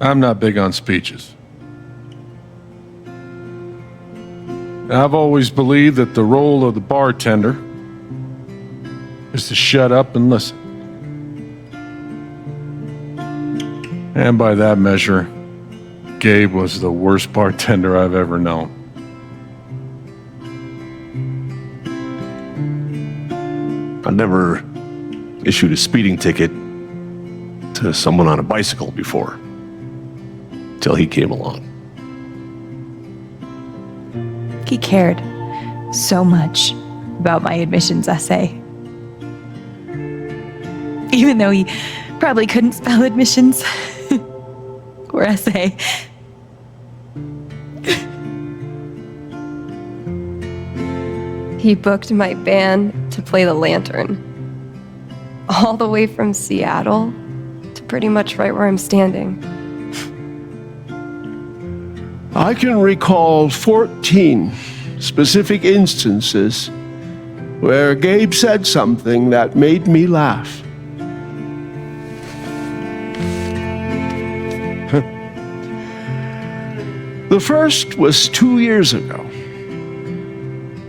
I'm not big on speeches. I've always believed that the role of the bartender is to shut up and listen. And by that measure, Gabe was the worst bartender I've ever known. I never issued a speeding ticket to someone on a bicycle before, till he came along. He cared so much about my admissions essay. Even though he probably couldn't spell admissions or essay. He booked my band to play the Lantern. All the way from Seattle to pretty much right where I'm standing. I can recall 14 specific instances where Gabe said something that made me laugh. The first was 2 years ago.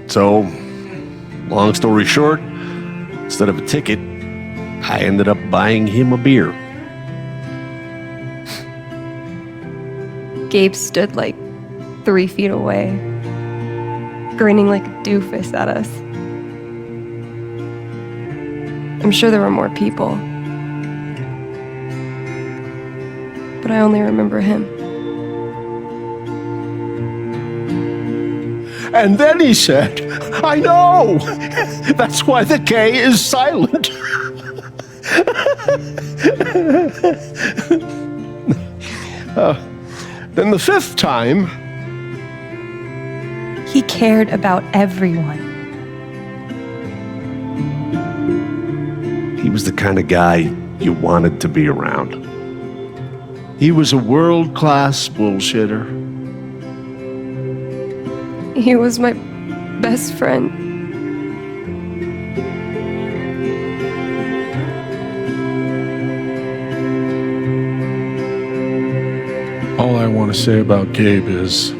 So, long story short, instead of a ticket, I ended up buying him a beer. Gabe stood like 3 feet away, grinning like a doofus at us. I'm sure there were more people, but I only remember him. And then he said, I know! That's why the K is silent. Then the fifth time, He cared about everyone. He was the kind of guy you wanted to be around. he was a world-class bullshitter. He was my best friend. All I want to say about Gabe is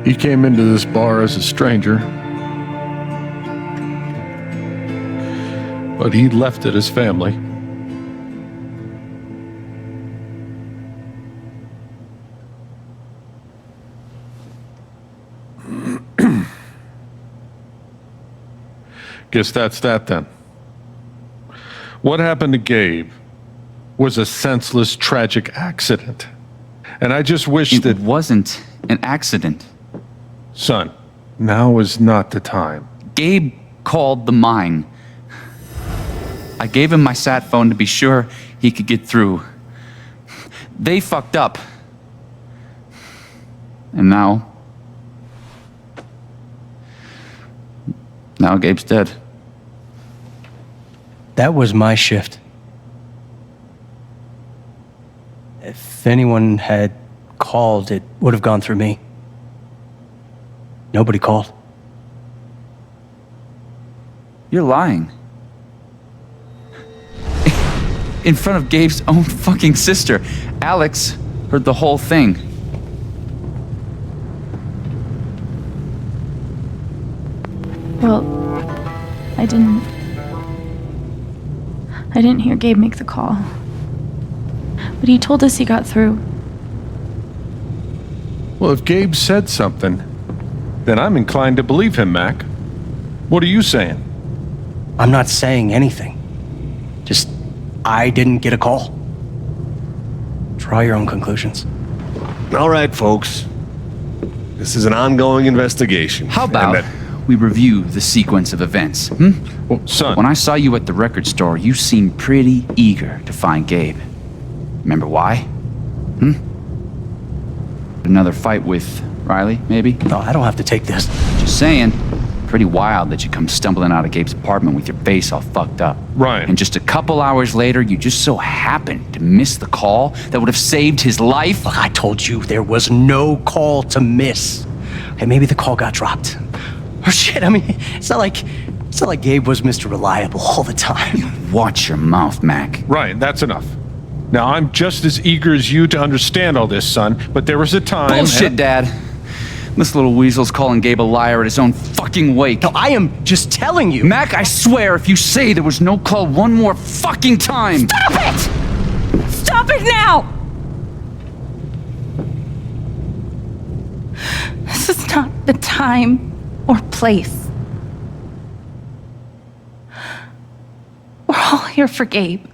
he came into this bar as a stranger, but he left it as family. Guess that's that then. What happened to Gabe was a senseless, tragic accident. And I just wish It that... wasn't an accident. Son, now is not the time. Gabe called the mine. I gave him my sat phone to be sure he could get through. They fucked up. And now Gabe's dead. That was my shift. If anyone had called, it would have gone through me. Nobody called. You're lying. In front of Gabe's own fucking sister. Alex heard the whole thing. Well, I didn't hear Gabe make the call. But he told us he got through. Well, if Gabe said something, then I'm inclined to believe him, Mac. What are you saying? I'm not saying anything. Just, I didn't get a call. Draw your own conclusions. All right, folks. This is an ongoing investigation. How about we review the sequence of events, hmm? Well, son... When I saw you at the record store, you seemed pretty eager to find Gabe. Remember why? Hmm? Another fight with Riley, maybe? No, I don't have to take this. Just saying. Pretty wild that you come stumbling out of Gabe's apartment with your face all fucked up. Ryan. And just a couple hours later, you just so happened to miss the call that would have saved his life. Look, I told you there was no call to miss. Hey, maybe the call got dropped. Or shit, I mean, it's not like Gabe was Mr. Reliable all the time. Watch your mouth, Mac. Ryan, that's enough. Now, I'm just as eager as you to understand all this, son, but there was a time... Bullshit, Dad. This little weasel's calling Gabe a liar at his own fucking wake. No, I am just telling you. Mac, I swear, if you say there was no call one more fucking time... Stop it! Stop it now! This is not the time or place. We're all here for Gabe.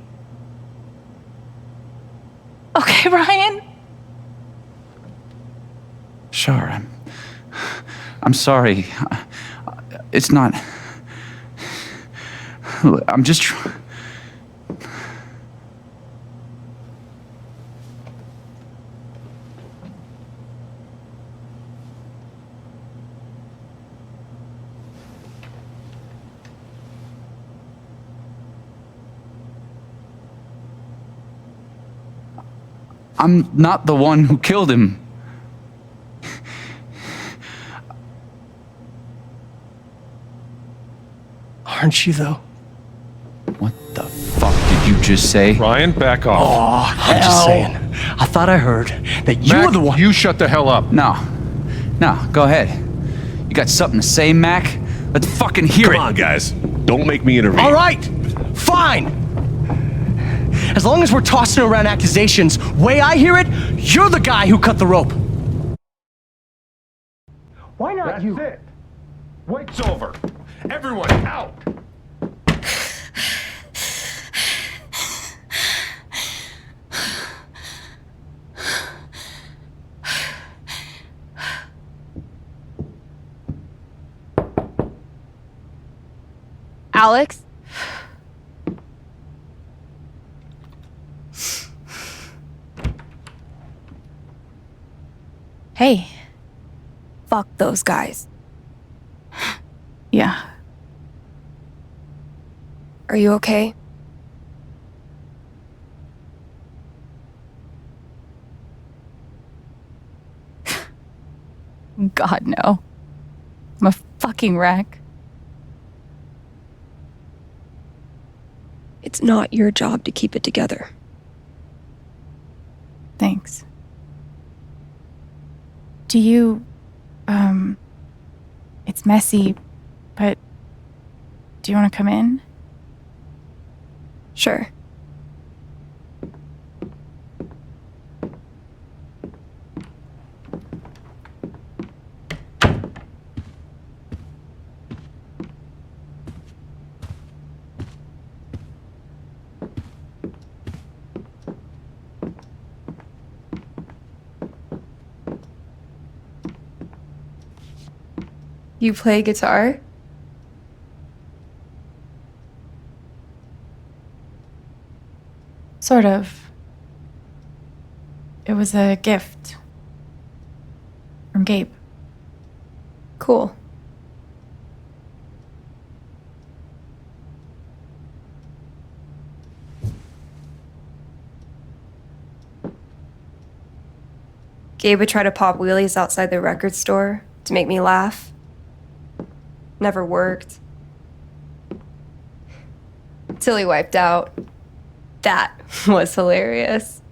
Okay, Ryan? Sure, I'm sorry. It's not... I'm just... I'm not the one who killed him. Aren't you, though? What the fuck did you just say? Ryan, back off. I'm just saying. I thought I heard that you Mac, were the one. you shut the hell up. No, go ahead. You got something to say, Mac? Let's fucking hear Come it. on, guys. Don't make me intervene. All right, fine. As long as we're tossing around accusations, way I hear it, you're the guy who cut the rope. Why not That's you? it. Wait's over. Everyone out. Alex? Hey. Fuck those guys. Yeah. Are you okay? God, no. I'm a fucking wreck. It's not your job to keep it together. Thanks. Do you, it's messy, but do you want to come in? Sure. You play guitar? Sort of. It was a gift from Gabe. Cool. Gabe would try to pop wheelies outside the record store to make me laugh. Never worked. Till he wiped out. That was hilarious.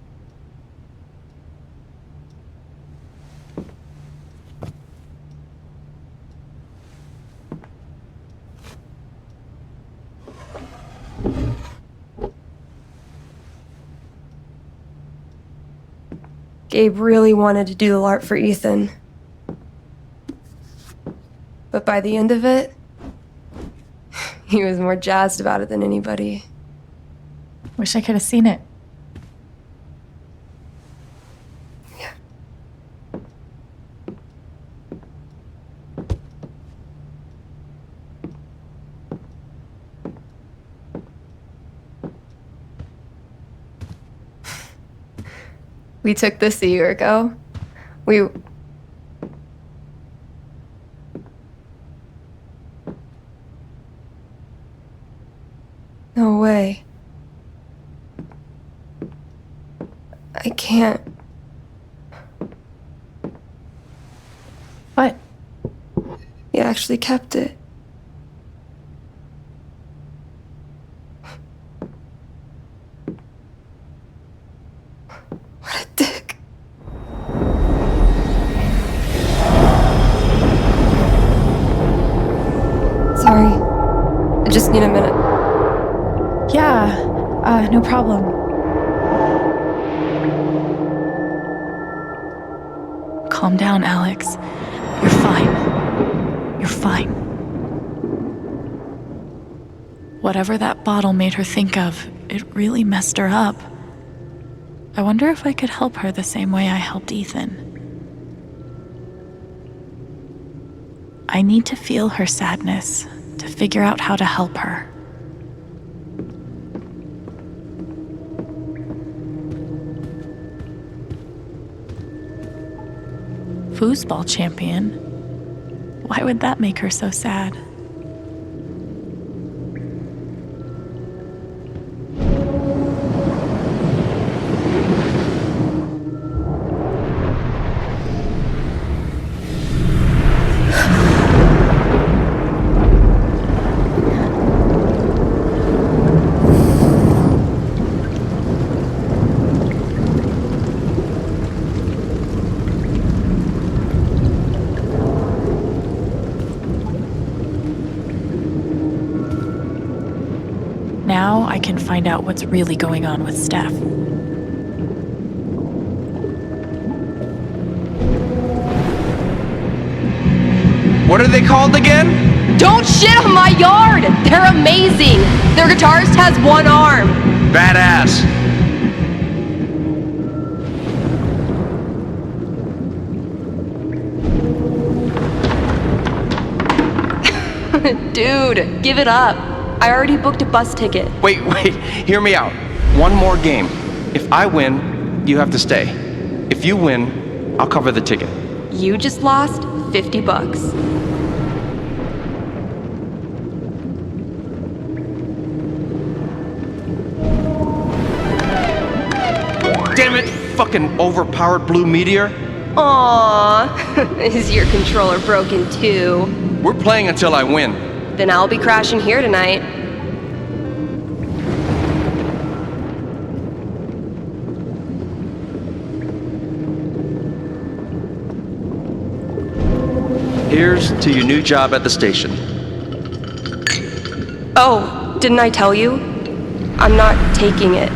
Gabe really wanted to do the LARP for Ethan. But by the end of it, he was more jazzed about it than anybody. Wish I could have seen it. Yeah. We took this a year ago. No way. I can't. What? He actually kept it. Yeah, no problem. Calm down, Alex. You're fine. You're fine. Whatever that bottle made her think of, it really messed her up. I wonder if I could help her the same way I helped Ethan. I need to feel her sadness to figure out how to help her. Foosball champion? Why would that make her so sad? Now I can find out what's really going on with Steph. What are they called again? Don't shit on my yard! They're amazing! Their guitarist has one arm. Badass. Dude, give it up. I already booked a bus ticket. Wait, hear me out. One more game. If I win, you have to stay. If you win, I'll cover the ticket. You just lost $50. Damn it, fucking overpowered blue meteor. Aww, is your controller broken too? We're playing until I win. Then I'll be crashing here tonight. Here's to your new job at the station. Oh, didn't I tell you? I'm not taking it.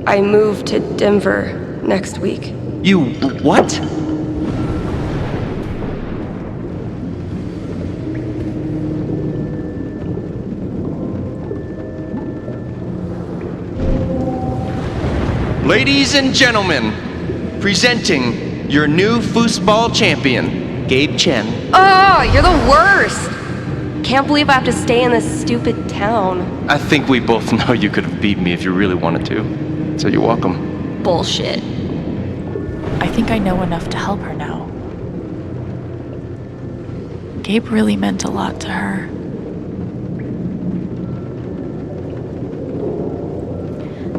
I move to Denver next week. You what? Ladies and gentlemen, presenting your new foosball champion, Gabe Chen. Oh, you're the worst! Can't believe I have to stay in this stupid town. I think we both know you could have beat me if you really wanted to. So you're welcome. Bullshit. I think I know enough to help her now. Gabe really meant a lot to her.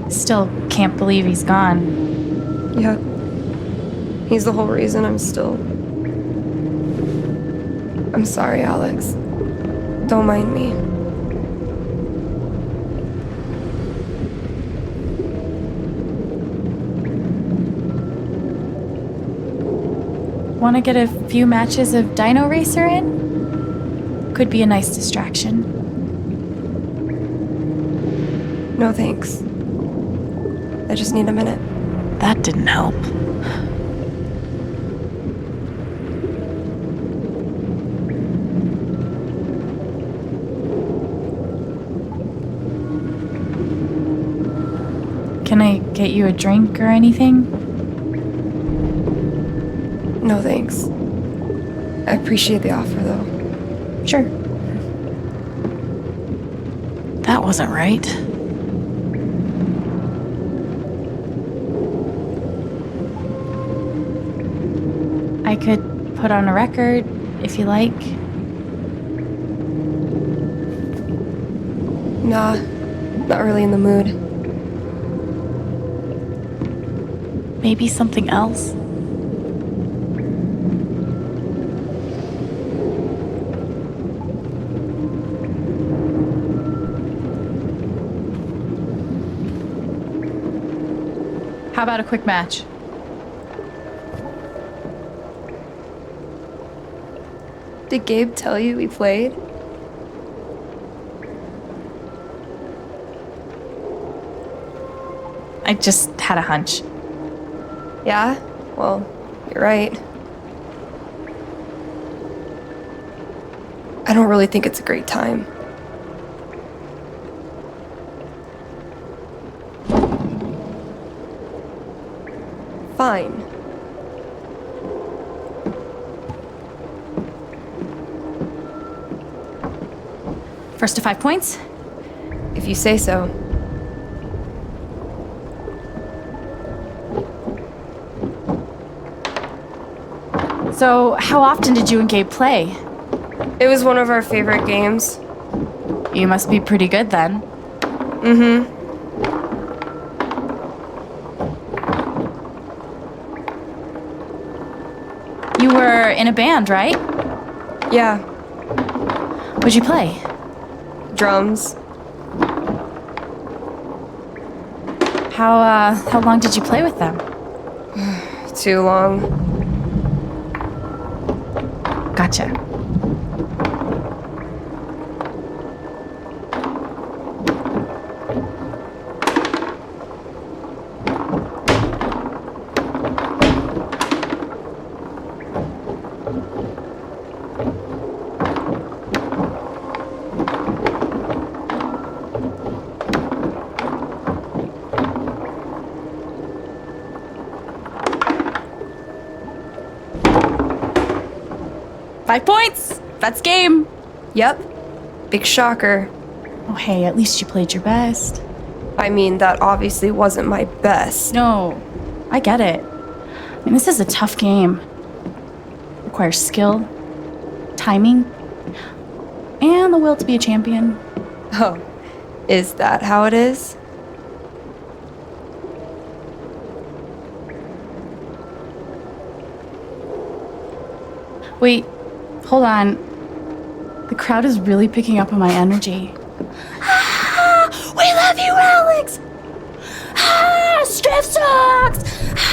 Still can't believe he's gone. Yeah. He's the whole reason I'm still... I'm sorry, Alex. Don't mind me. Want to get a few matches of Dino Racer in? Could be a nice distraction. No thanks. I just need a minute. That didn't help. Can I get you a drink or anything? No thanks. I appreciate the offer, though. Sure. That wasn't right. I could put on a record if you like. Nah, not really in the mood. Maybe something else. How about a quick match? Did Gabe tell you we played? I just had a hunch. Yeah? Well, you're right. I don't really think it's a great time. Fine. First to 5 points? If you say so. So, how often did you and Gabe play? It was one of our favorite games. You must be pretty good then. Mm-hmm. You were in a band, right? Yeah. What'd you play? Drums. How long did you play with them? Too long. Gotcha. Five points! That's game! Yep. Big shocker. Oh, hey, at least you played your best. I mean, that obviously wasn't my best. No, I get it. I mean, this is a tough game. Requires skill, timing, and the will to be a champion. Oh, is that how it is? Wait, hold on. The crowd is really picking up on my energy. Ah, we love you, Alex! Ah, strip socks!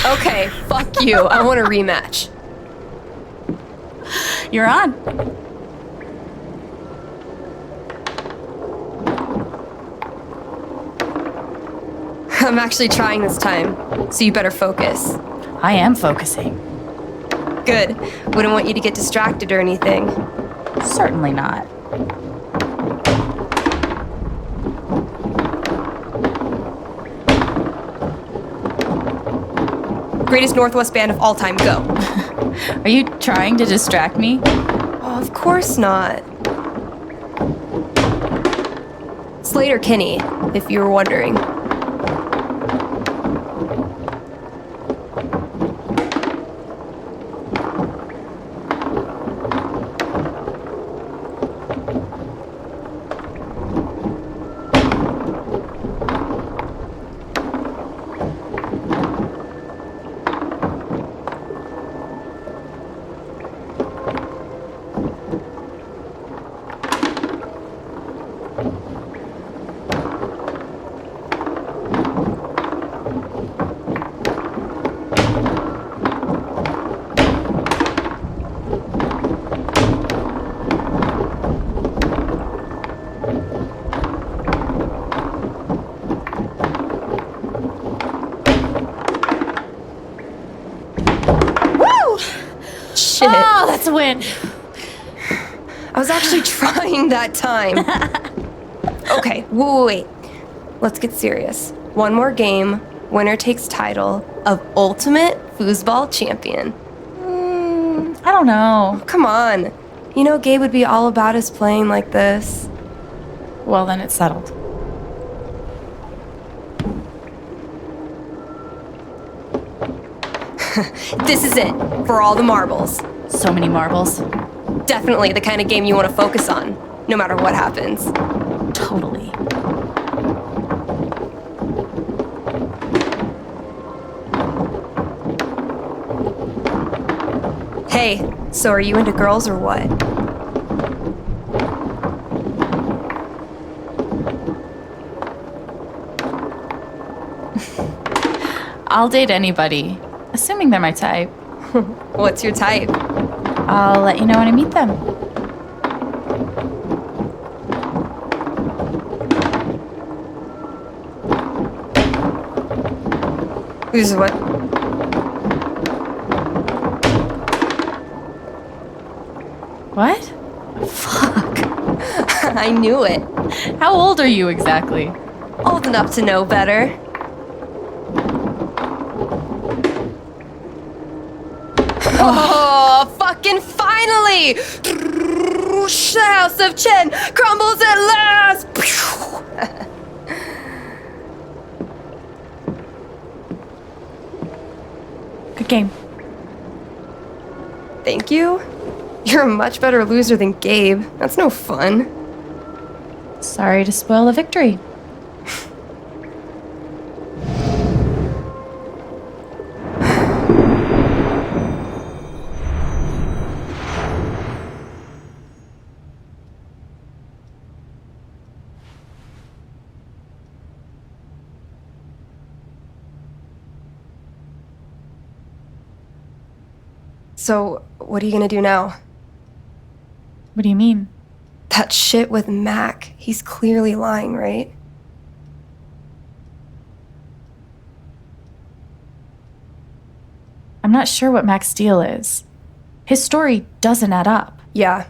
Okay, fuck you. I want a rematch. You're on. I'm actually trying this time, so you better focus. I am focusing. Good. Wouldn't want you to get distracted or anything. Certainly not. Greatest Northwest band of all time, go. Are you trying to distract me? Oh, of course not. Slater Kinney, if you were wondering. Shit. Oh, that's a win. I was actually trying that time. Okay, wait. Let's get serious. One more game. Winner takes title of Ultimate Foosball Champion. I don't know. Come on. You know Gabe would be all about us playing like this. Well, then it's settled. This is it. For all the marbles. So many marbles. Definitely the kind of game you want to focus on, no matter what happens. Totally. Hey, so are you into girls or what? I'll date anybody, assuming they're my type. What's your type? I'll let you know when I meet them. Who's what? What? Fuck. I knew it. How old are you exactly? Old enough to know better. Oh, fucking finally! The House of Chen crumbles at last! Good game. Thank you? You're a much better loser than Gabe. That's no fun. Sorry to spoil a victory. So, what are you gonna do now? What do you mean? That shit with Mac. He's clearly lying, right? I'm not sure what Max Steele is. His story doesn't add up. Yeah.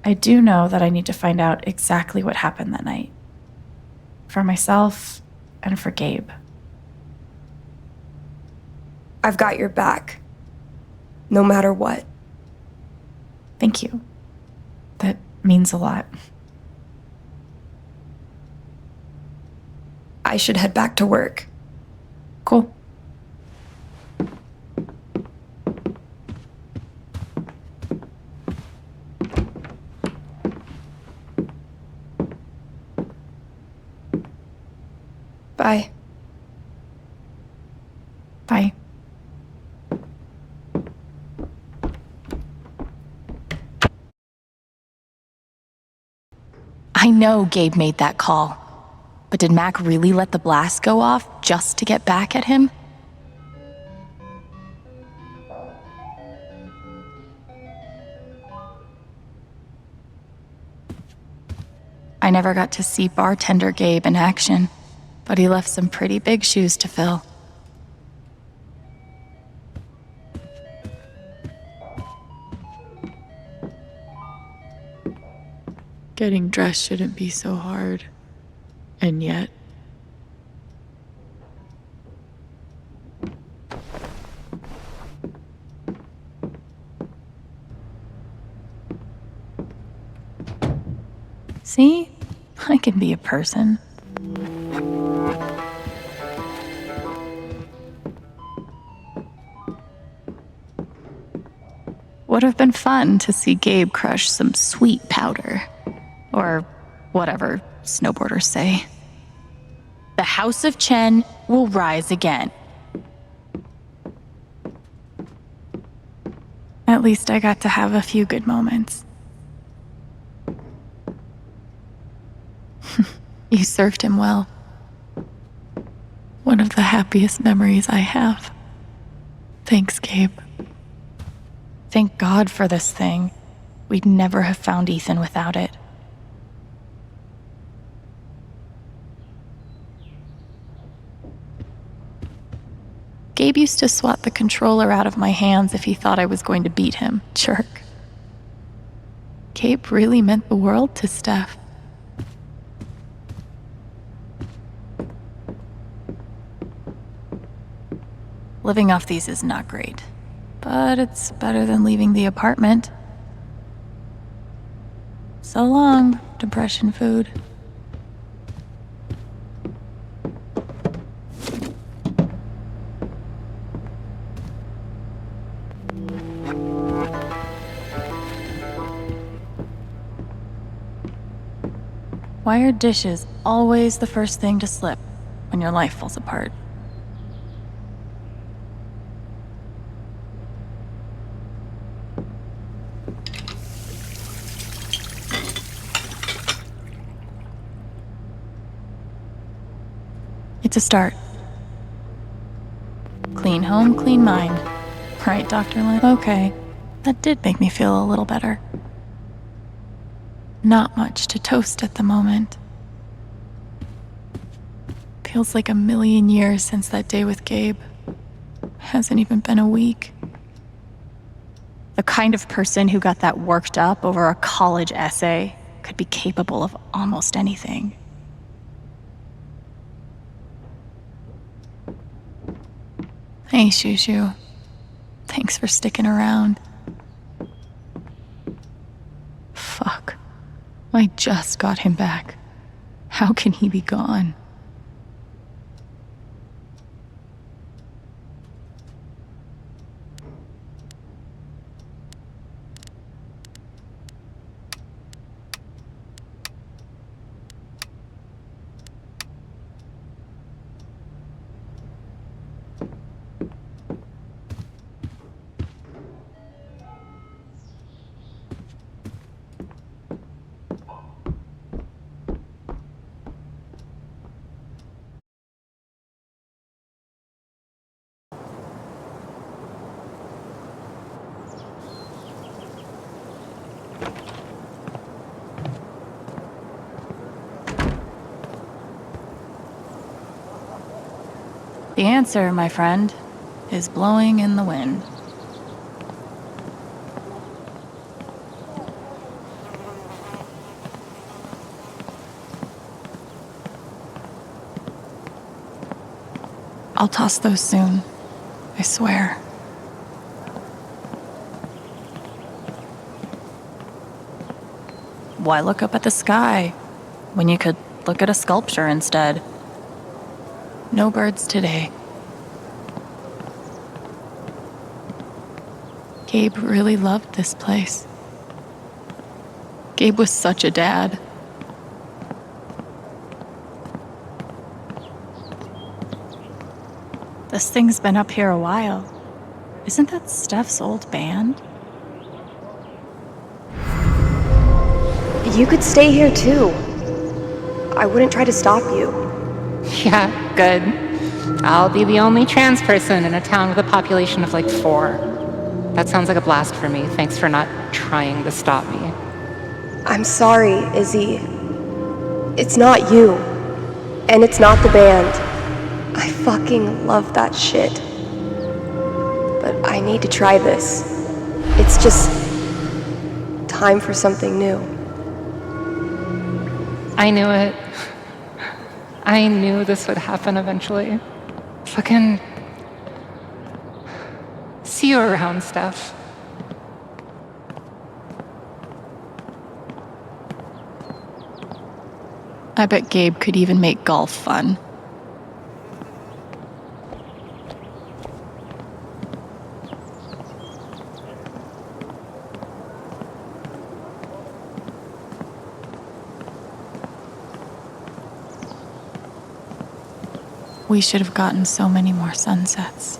I do know that I need to find out exactly what happened that night. For myself and for Gabe. I've got your back. No matter what. Thank you. That means a lot. I should head back to work. Cool. Bye. Bye. I know Gabe made that call. But did Mac really let the blast go off just to get back at him? I never got to see bartender Gabe in action, but he left some pretty big shoes to fill. Getting dressed shouldn't be so hard. And yet... See? I can be a person. Would have been fun to see Gabe crush some sweet powder. Or whatever snowboarders say. The House of Chen will rise again. At least I got to have a few good moments. You served him well. One of the happiest memories I have. Thanks, Gabe. Thank God for this thing. We'd never have found Ethan without it. Gabe used to swat the controller out of my hands if he thought I was going to beat him. Jerk. Gabe really meant the world to Steph. Living off these is not great, but it's better than leaving the apartment. So long, depression food. Why are dishes always the first thing to slip when your life falls apart? It's a start. Clean home, clean mind. Right, Dr. Lynn? Okay, that did make me feel a little better. Not much to toast at the moment. Feels like a million years since that day with Gabe. Hasn't even been a week. The kind of person who got that worked up over a college essay could be capable of almost anything. Hey, Shushu. Thanks for sticking around. Fuck. I just got him back. How can he be gone? The answer, my friend, is blowing in the wind. I'll toss those soon, I swear. Why look up at the sky when you could look at a sculpture instead? No birds today. Gabe really loved this place. Gabe was such a dad. This thing's been up here a while. Isn't that Steph's old band? You could stay here too. I wouldn't try to stop you. Yeah, good. I'll be the only trans person in a town with a population of like 4. That sounds like a blast for me. Thanks for not trying to stop me. I'm sorry, Izzy. It's not you. And it's not the band. I fucking love that shit. But I need to try this. It's just time for something new. I knew it. I knew this would happen eventually. Fucking... see you around, Steph. I bet Gabe could even make golf fun. We should have gotten so many more sunsets.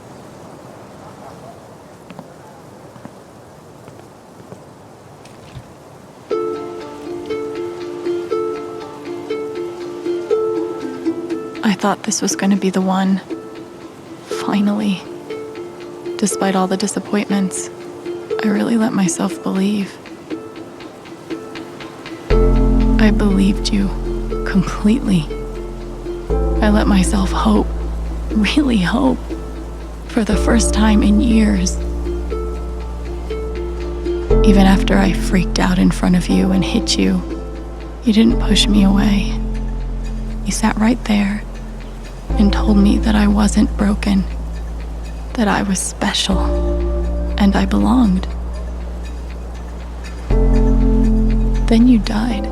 I thought this was going to be the one. Finally. Despite all the disappointments, I really let myself believe. I believed you completely. I let myself hope, really hope, for the first time in years. Even after I freaked out in front of you and hit you, you didn't push me away. You sat right there and told me that I wasn't broken, that I was special, and I belonged. Then you died,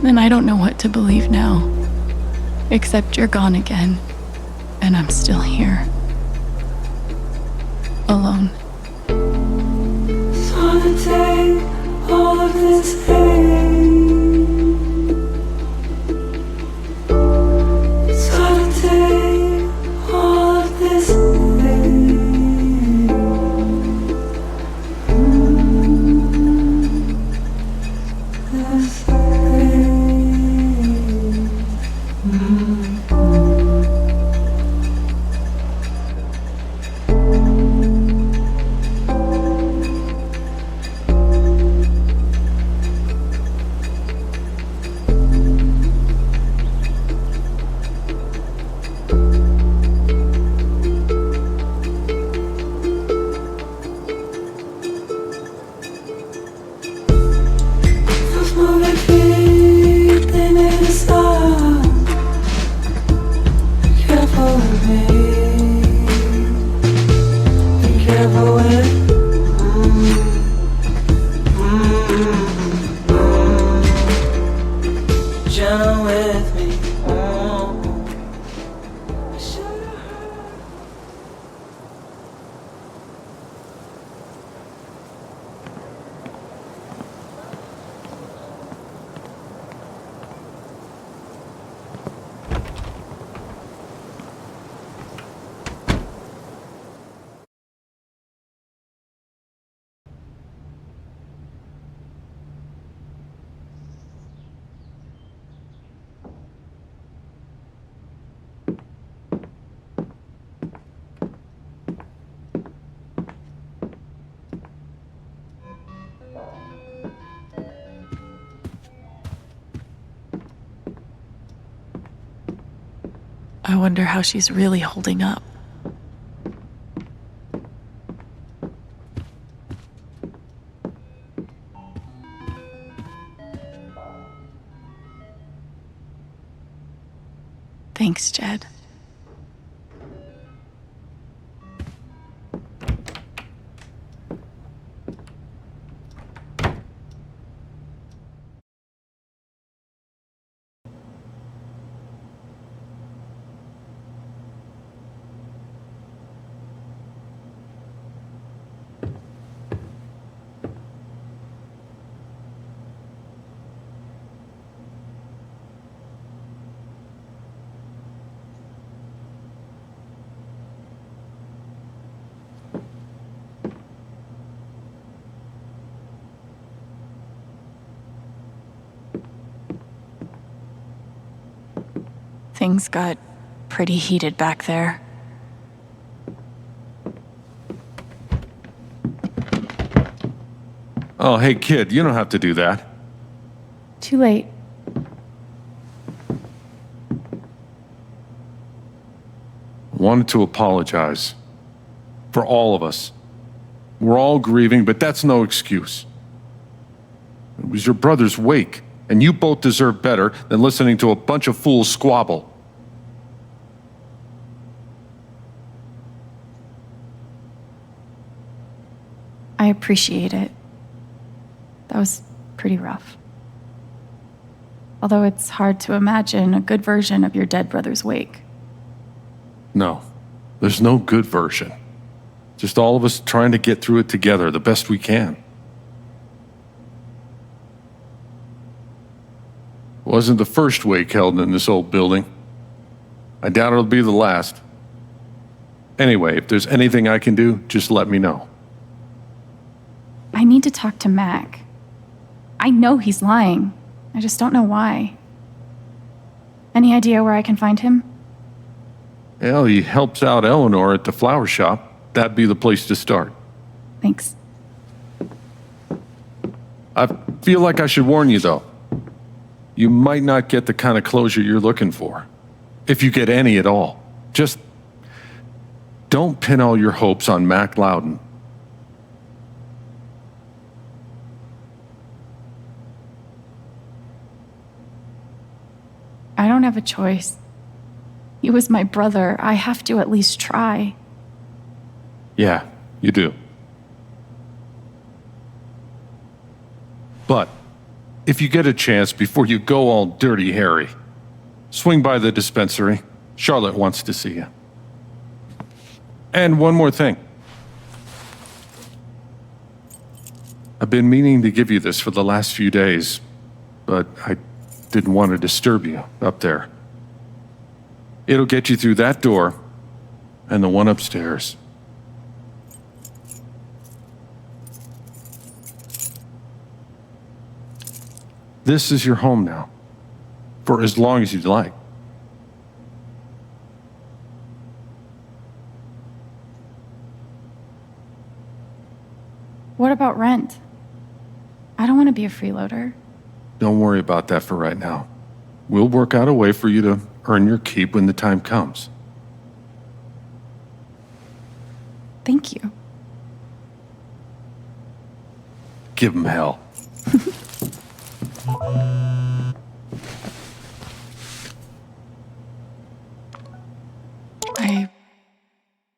and I don't know what to believe now. Except you're gone again, and I'm still here. Alone. So to take all of this pain, so to take all of this pain, this pain. I wonder how she's really holding up. Thanks, Jed. Things got pretty heated back there. Oh, hey, kid, you don't have to do that. Too late. Wanted to apologize. For all of us. We're all grieving, but that's no excuse. It was your brother's wake, and you both deserve better than listening to a bunch of fools squabble. I appreciate it. That was pretty rough. Although it's hard to imagine a good version of your dead brother's wake. No, there's no good version. Just all of us trying to get through it together the best we can. Wasn't the first wake held in this old building. I doubt it'll be the last. Anyway, if there's anything I can do, just let me know. I need to talk to Mac. I know he's lying. I just don't know why. Any idea where I can find him? Well, he helps out Eleanor at the flower shop. That'd be the place to start. Thanks. I feel like I should warn you, though. You might not get the kind of closure you're looking for. If you get any at all. Just don't pin all your hopes on Mac Loudon. I don't have a choice. He was my brother. I have to at least try. Yeah, you do. But if you get a chance before you go all dirty Harry, swing by the dispensary. Charlotte wants to see you. And one more thing. I've been meaning to give you this for the last few days, but I didn't want to disturb you up there. It'll get you through that door and the one upstairs. This is your home now, for as long as you'd like. What about rent? I don't want to be a freeloader. Don't worry about that for right now. We'll work out a way for you to earn your keep when the time comes. Thank you. Give him hell.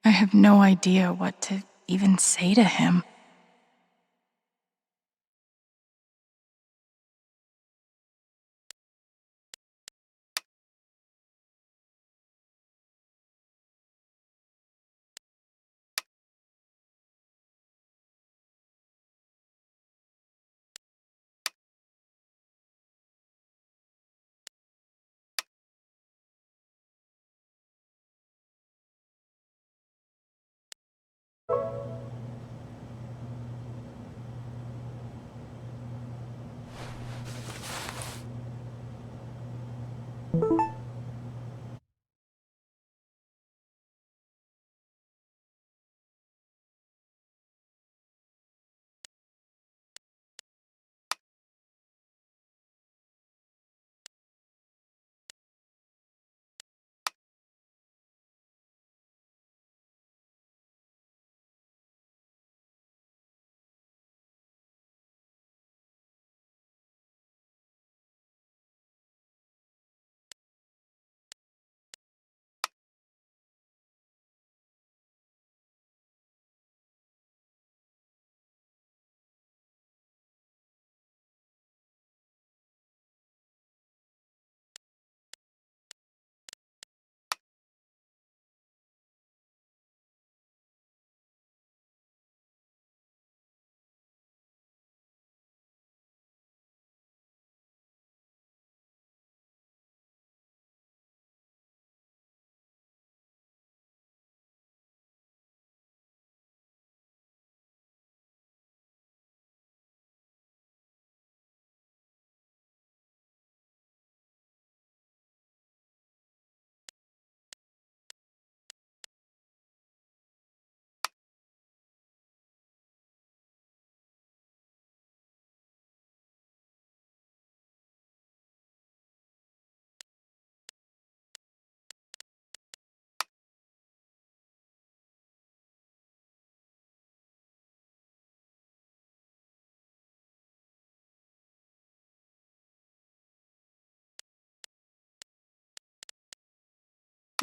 I have no idea what to even say to him.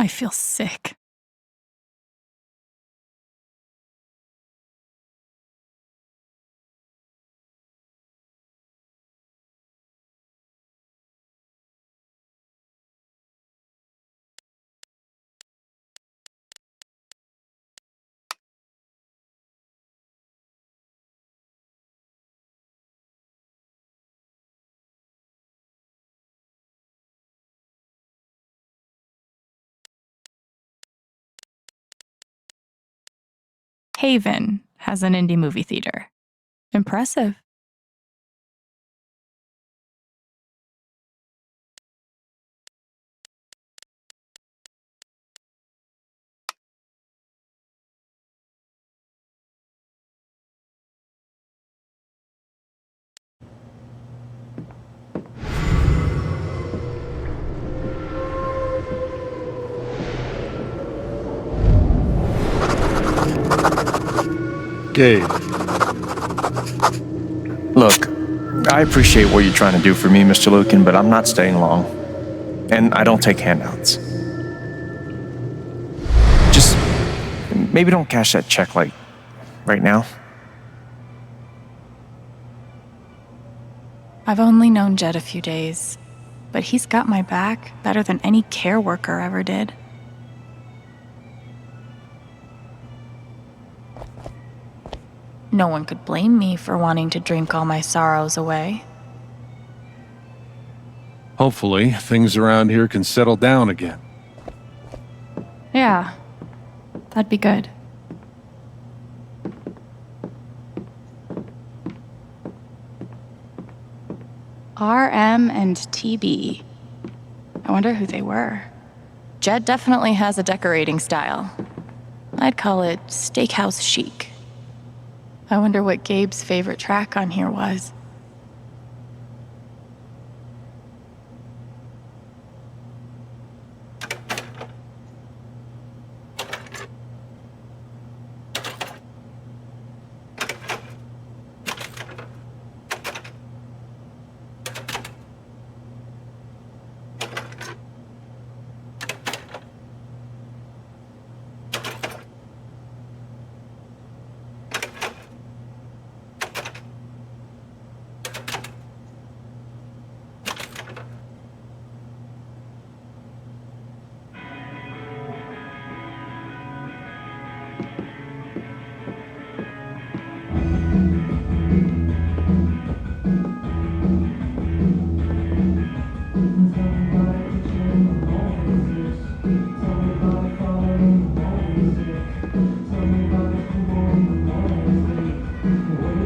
I feel sick. Haven has an indie movie theater. Impressive. Gabe, Look, I appreciate what you're trying to do for me, Mr. Lucan, but I'm not staying long. And I don't take handouts. Just maybe don't cash that check, like, right now. I've only known Jed a few days, but he's got my back better than any care worker ever did. No one could blame me for wanting to drink all my sorrows away. Hopefully, things around here can settle down again. Yeah, that'd be good. RM and TB. I wonder who they were. Jed definitely has a decorating style. I'd call it steakhouse chic. I wonder what Gabe's favorite track on here was.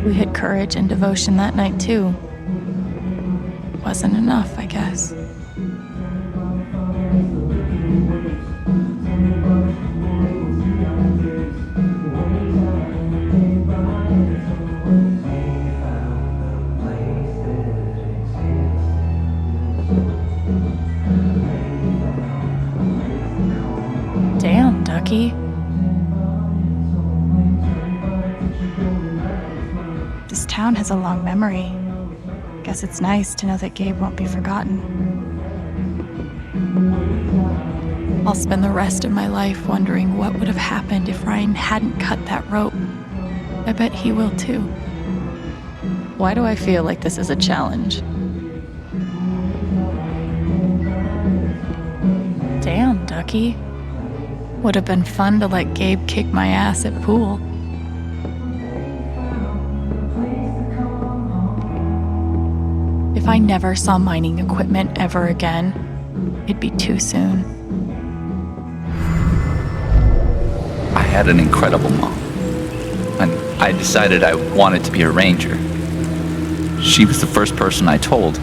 We had courage and devotion that night, too. Wasn't enough, I guess. Damn, Ducky. This town has a long memory. Guess it's nice to know that Gabe won't be forgotten. I'll spend the rest of my life wondering what would have happened if Ryan hadn't cut that rope. I bet he will too. Why do I feel like this is a challenge? Damn, Ducky. Would have been fun to let Gabe kick my ass at pool. If I never saw mining equipment ever again, it'd be too soon. I had an incredible mom, and I decided I wanted to be a ranger. She was the first person I told.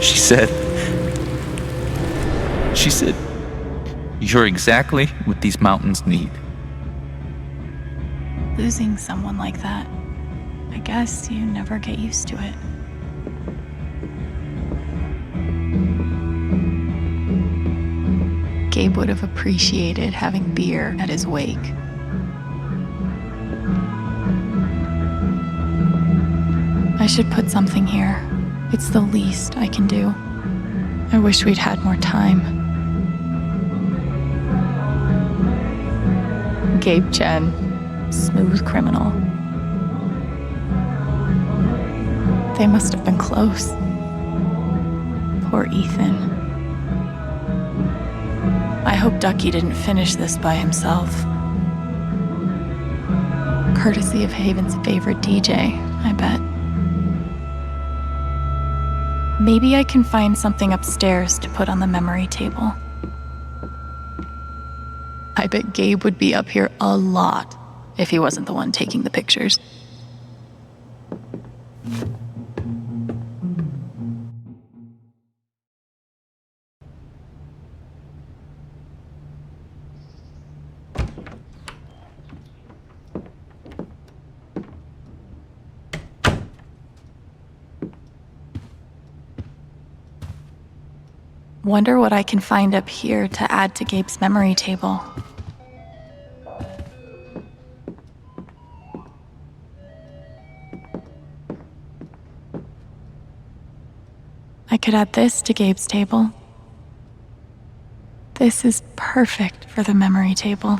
She said, "You're exactly what these mountains need." Losing someone like that, I guess you never get used to it. Gabe would have appreciated having beer at his wake. I should put something here. It's the least I can do. I wish we'd had more time. Gabe Chen, smooth criminal. They must have been close. Poor Ethan. I hope Ducky didn't finish this by himself. Courtesy of Haven's favorite DJ, I bet. Maybe I can find something upstairs to put on the memory table. I bet Gabe would be up here a lot if he wasn't the one taking the pictures. Wonder what I can find up here to add to Gabe's memory table. I could add this to Gabe's table. This is perfect for the memory table.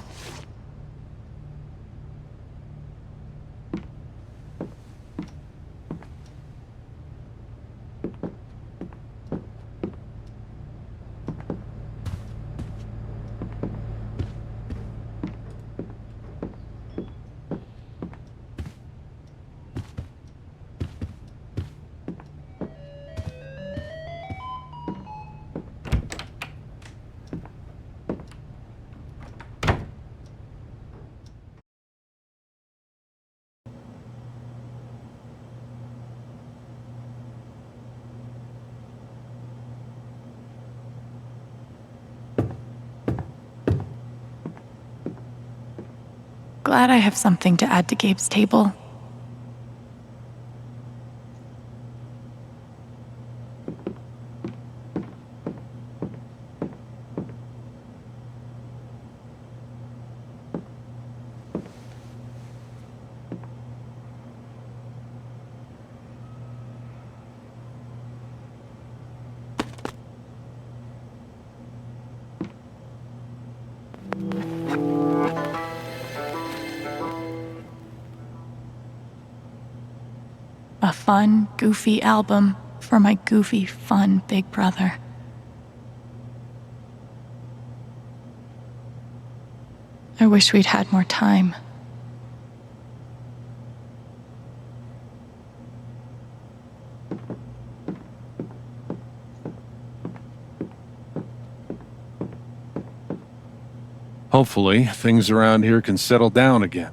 Glad I have something to add to Gabe's table. A fun, goofy album for my goofy, fun big brother. I wish we'd had more time. Hopefully, things around here can settle down again.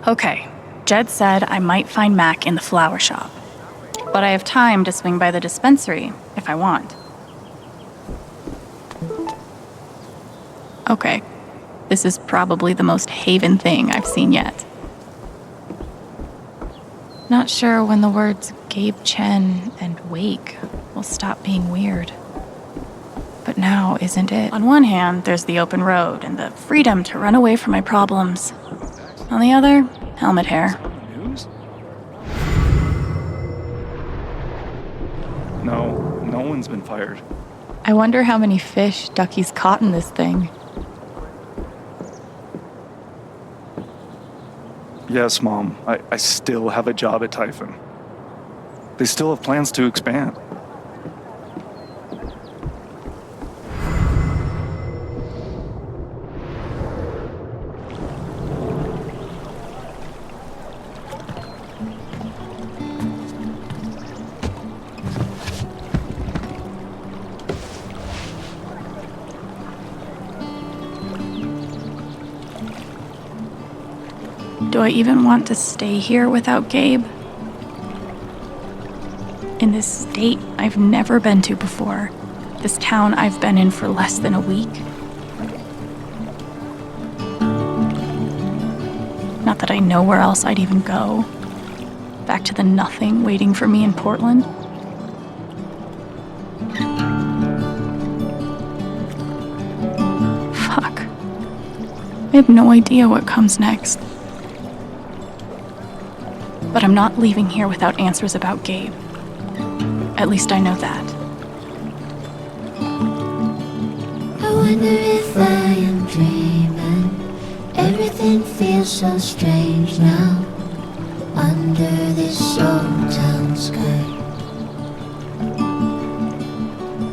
Okay, Jed said I might find Mac in the flower shop. But I have time to swing by the dispensary if I want. Okay, this is probably the most Haven thing I've seen yet. Not sure when the words Gabe Chen and Wake will stop being weird. But now isn't it? On one hand, there's the open road and the freedom to run away from my problems. On the other, helmet hair. No one's been fired. I wonder how many fish Ducky's caught in this thing. Yes, Mom. I still have a job at Typhon. They still have plans to expand. Do I even want to stay here without Gabe? In this state I've never been to before. This town I've been in for less than a week. Not that I know where else I'd even go. Back to the nothing waiting for me in Portland. I have no idea what comes next. But I'm not leaving here without answers about Gabe. At least I know that. I wonder if I am dreaming. Everything feels so strange now under this old town sky.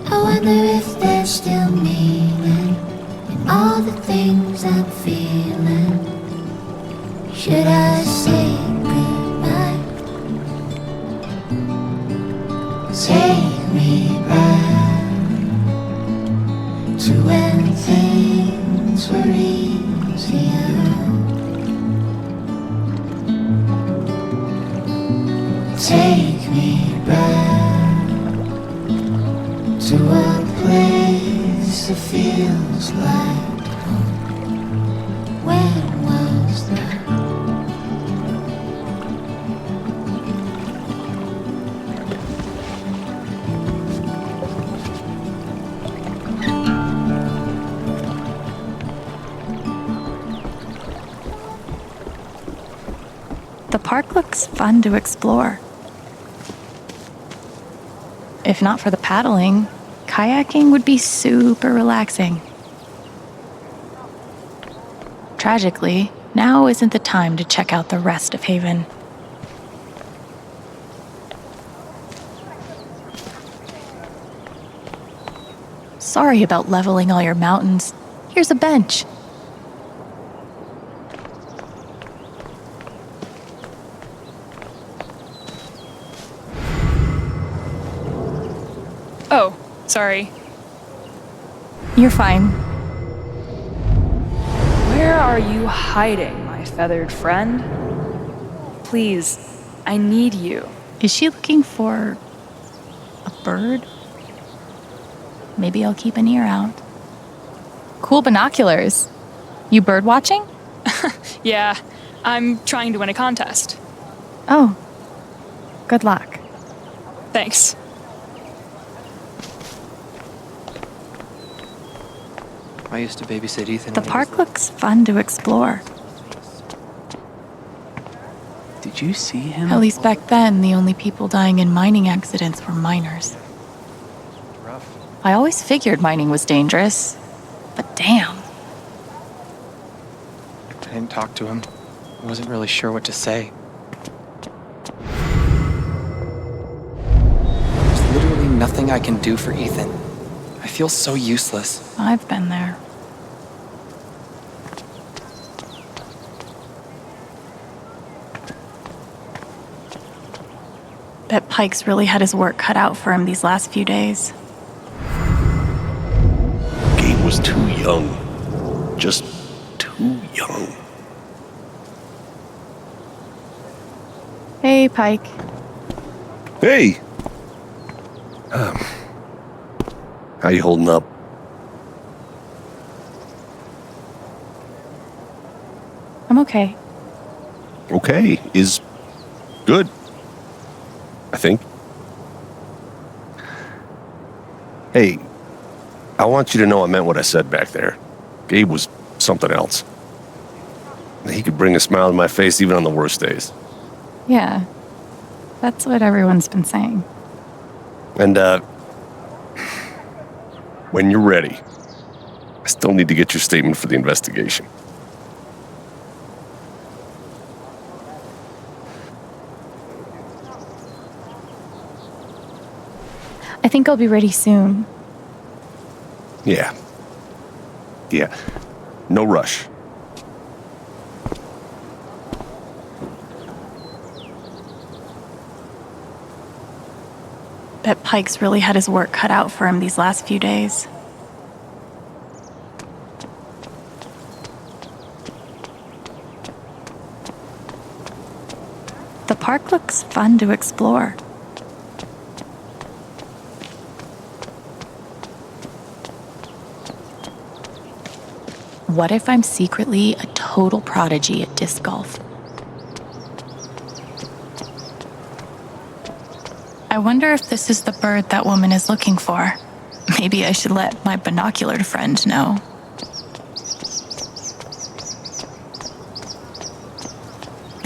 I wonder if there's still meaning in all the things I'm feeling. Should I say goodbye? Take me back to when things were easier. Take me back to a place that feels like home. When was that? The park looks fun to explore. If not for the paddling, kayaking would be super relaxing. Tragically, now isn't the time to check out the rest of Haven. Sorry about leveling all your mountains. Here's a bench. Oh, sorry. You're fine. Where are you hiding, my feathered friend? Please, I need you. Is she looking for a bird? Maybe I'll keep an ear out. Cool binoculars. You bird watching? Yeah, I'm trying to win a contest. Oh, good luck. Thanks. I used to babysit Ethan. The park looks fun to explore. Did you see him? At least back then, the only people dying in mining accidents were miners. Rough. I always figured mining was dangerous, but damn. I didn't talk to him. I wasn't really sure what to say. There's literally nothing I can do for Ethan. I feel so useless. I've been there. Bet Pike's really had his work cut out for him these last few days. Gabe was too young. Just too young. Hey, Pike. Hey! How you holding up? I'm okay. Okay, is good. I think. Hey, I want you to know I meant what I said back there. Gabe was something else. He could bring a smile to my face even on the worst days. Yeah, that's what everyone's been saying. And, when you're ready, I still need to get your statement for the investigation. I think I'll be ready soon. Yeah. No rush. Bet Pike's really had his work cut out for him these last few days. The park looks fun to explore. What if I'm secretly a total prodigy at disc golf? I wonder if this is the bird that woman is looking for. Maybe I should let my binoculared friend know.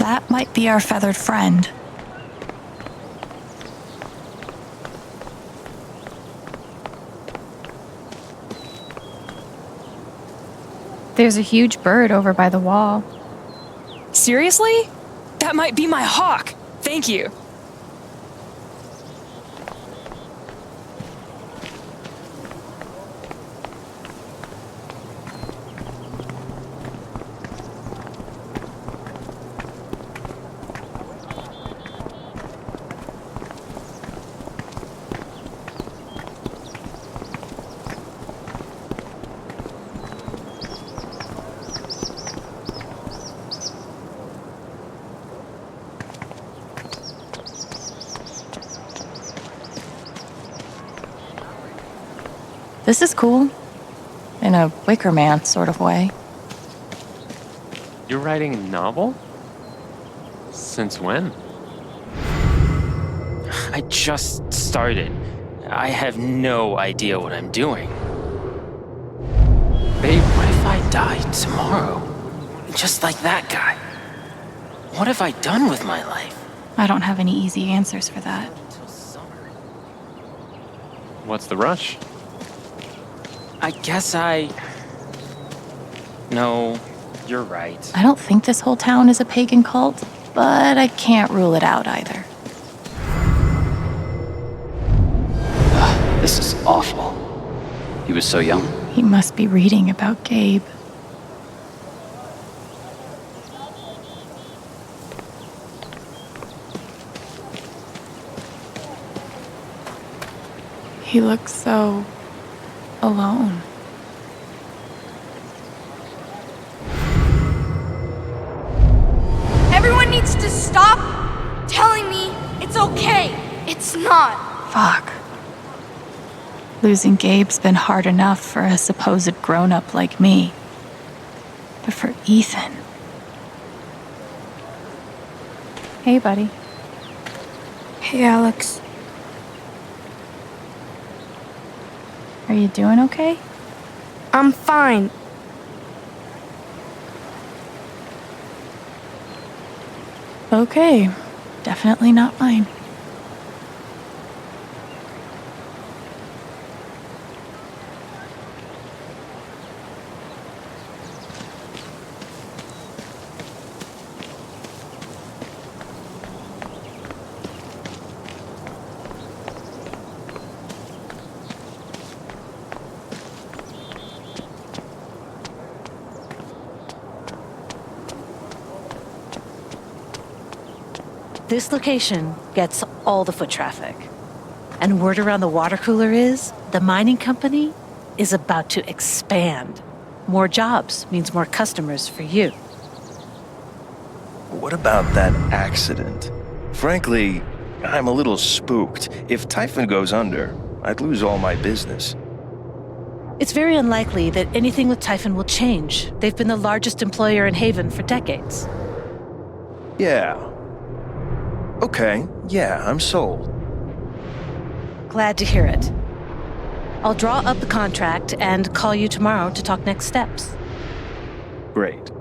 That might be our feathered friend. There's a huge bird over by the wall. Seriously? That might be my hawk. Thank you. This is cool. In a Wicker Man sort of way. You're writing a novel? Since when? I just started. I have no idea what I'm doing. Babe, what if I die tomorrow? Just like that guy. What have I done with my life? I don't have any easy answers for that. What's the rush? I guess No, you're right. I don't think this whole town is a pagan cult, but I can't rule it out either. This is awful. He was so young. He must be reading about Gabe. He looks so alone. Everyone needs to stop telling me it's okay. It's not. Fuck. Losing Gabe's been hard enough for a supposed grown-up like me. But for Ethan... Hey, buddy. Hey, Alex. Are you doing okay? I'm fine. Okay. Definitely not mine. This location gets all the foot traffic. And word around the water cooler is the mining company is about to expand. More jobs means more customers for you. What about that accident? Frankly, I'm a little spooked. If Typhon goes under, I'd lose all my business. It's very unlikely that anything with Typhon will change. They've been the largest employer in Haven for decades. Yeah. Okay, yeah, I'm sold. Glad to hear it. I'll draw up the contract and call you tomorrow to talk next steps. Great.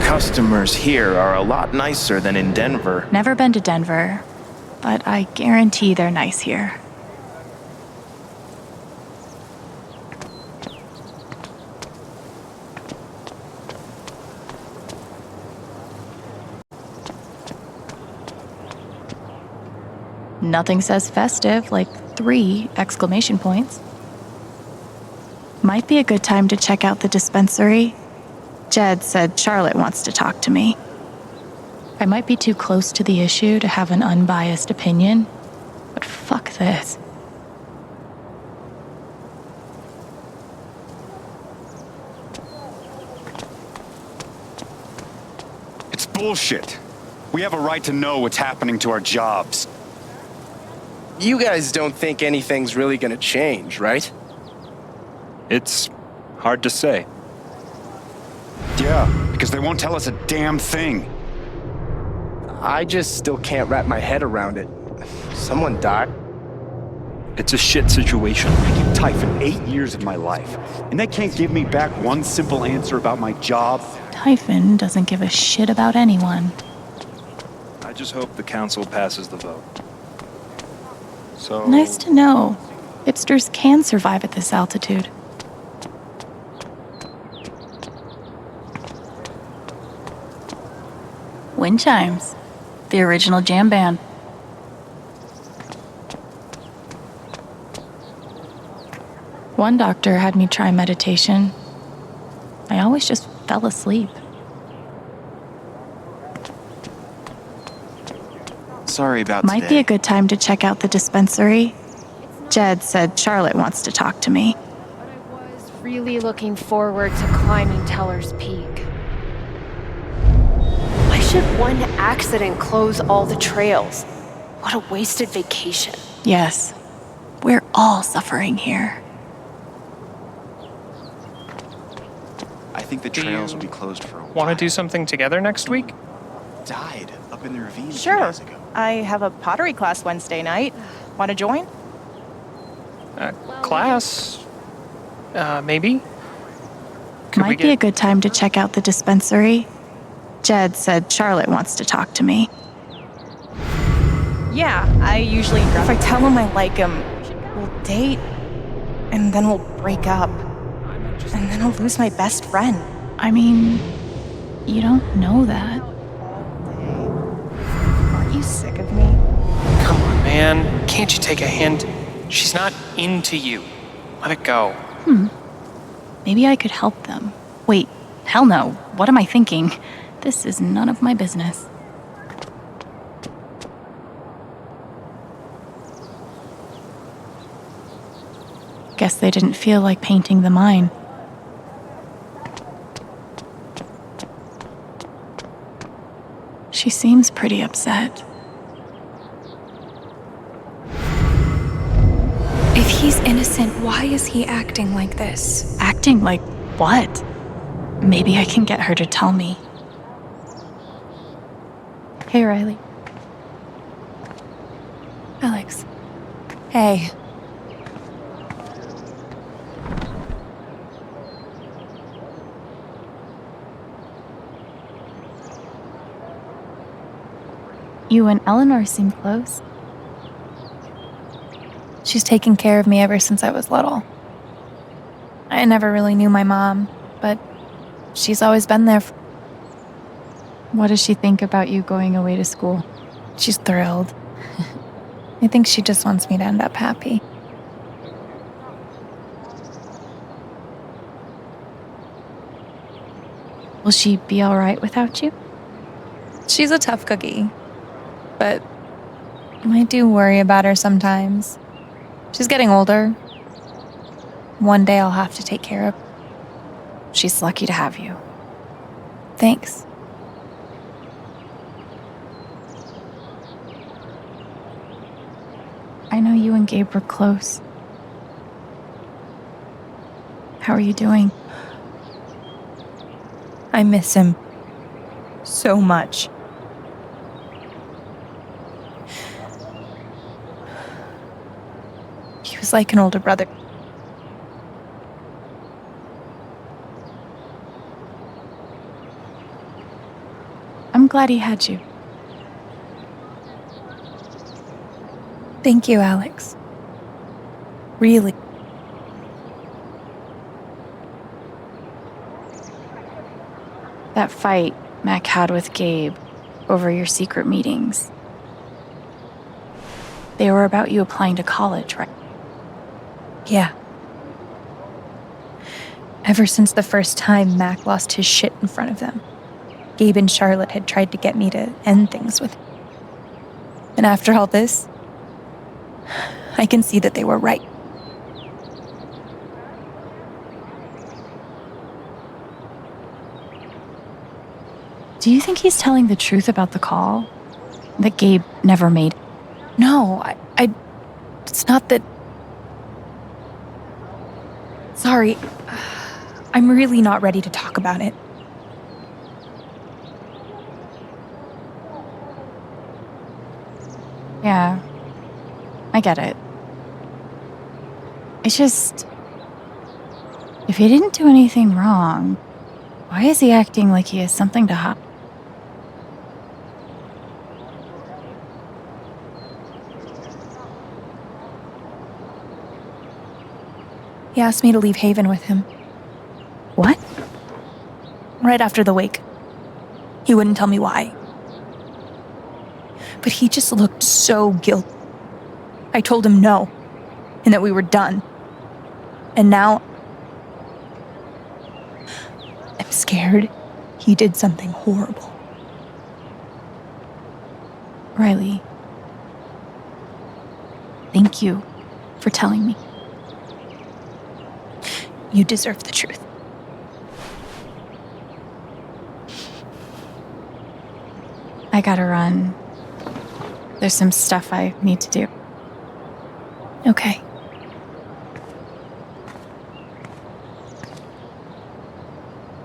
Customers here are a lot nicer than in Denver. Never been to Denver, but I guarantee they're nice here. Nothing says festive like 3 exclamation points. Might be a good time to check out the dispensary. Jed said Charlotte wants to talk to me. I might be too close to the issue to have an unbiased opinion, but fuck this. It's bullshit. We have a right to know what's happening to our jobs. You guys don't think anything's really gonna change, right? It's hard to say. Yeah, because they won't tell us a damn thing. I just still can't wrap my head around it. Someone died. It's a shit situation. I gave Typhon 8 years of my life, and they can't give me back one simple answer about my job. Typhon doesn't give a shit about anyone. I just hope the council passes the vote. So... Nice to know. Hipsters can survive at this altitude. Wind chimes. The original jam band. One doctor had me try meditation. I always just fell asleep. Sorry about Might today. be a good time to check out the dispensary. Jed said Charlotte wants to talk to me. Really looking forward to climbing Teller's Peak. Why should one accident close all the trails? What a wasted vacation. Yes, we're all suffering here. I think the trails will be closed for a while. Want to do something together next week? Died up in the ravine 2 Sure. days ago. I have a pottery class Wednesday night. Want to join? Class? Maybe? Might be a good time to check out the dispensary. Jed said Charlotte wants to talk to me. Yeah, I usually If I tell him I like him, we'll date, and then we'll break up. And then I'll lose my best friend. I mean, you don't know that. Aren't you sick of me? Come on, man. Can't you take a hint? She's not into you. Let it go. Maybe I could help them. Wait, hell no. What am I thinking? This is none of my business. Guess they didn't feel like painting the mine. She seems pretty upset. If he's innocent, why is he acting like this? Acting like what? Maybe I can get her to tell me. Hey, Riley. Alex. Hey. You and Eleanor seem close. She's taken care of me ever since I was little. I never really knew my mom, but she's always been there. What does she think about you going away to school? She's thrilled. I think she just wants me to end up happy. Will she be all right without you? She's a tough cookie, but I do worry about her sometimes. She's getting older. One day I'll have to take care of her. She's lucky to have you. Thanks. I know you and Gabe were close. How are you doing? I miss him so much. He was like an older brother. I'm glad he had you. Thank you, Alex. Really. That fight Mac had with Gabe over your secret meetings. They were about you applying to college, right? Yeah. Ever since the first time Mac lost his shit in front of them, Gabe and Charlotte had tried to get me to end things with him. And after all this, I can see that they were right. Do you think he's telling the truth about the call? That Gabe never made? No, it's not that... Sorry. I'm really not ready to talk about it. Yeah, I get it. It's just, if he didn't do anything wrong, why is he acting like he has something to hide? He asked me to leave Haven with him. What? Right after the wake. He wouldn't tell me why. But he just looked so guilty. I told him no, and that we were done. And now I'm scared he did something horrible. Riley, thank you for telling me. You deserve the truth. I gotta run. There's some stuff I need to do. Okay.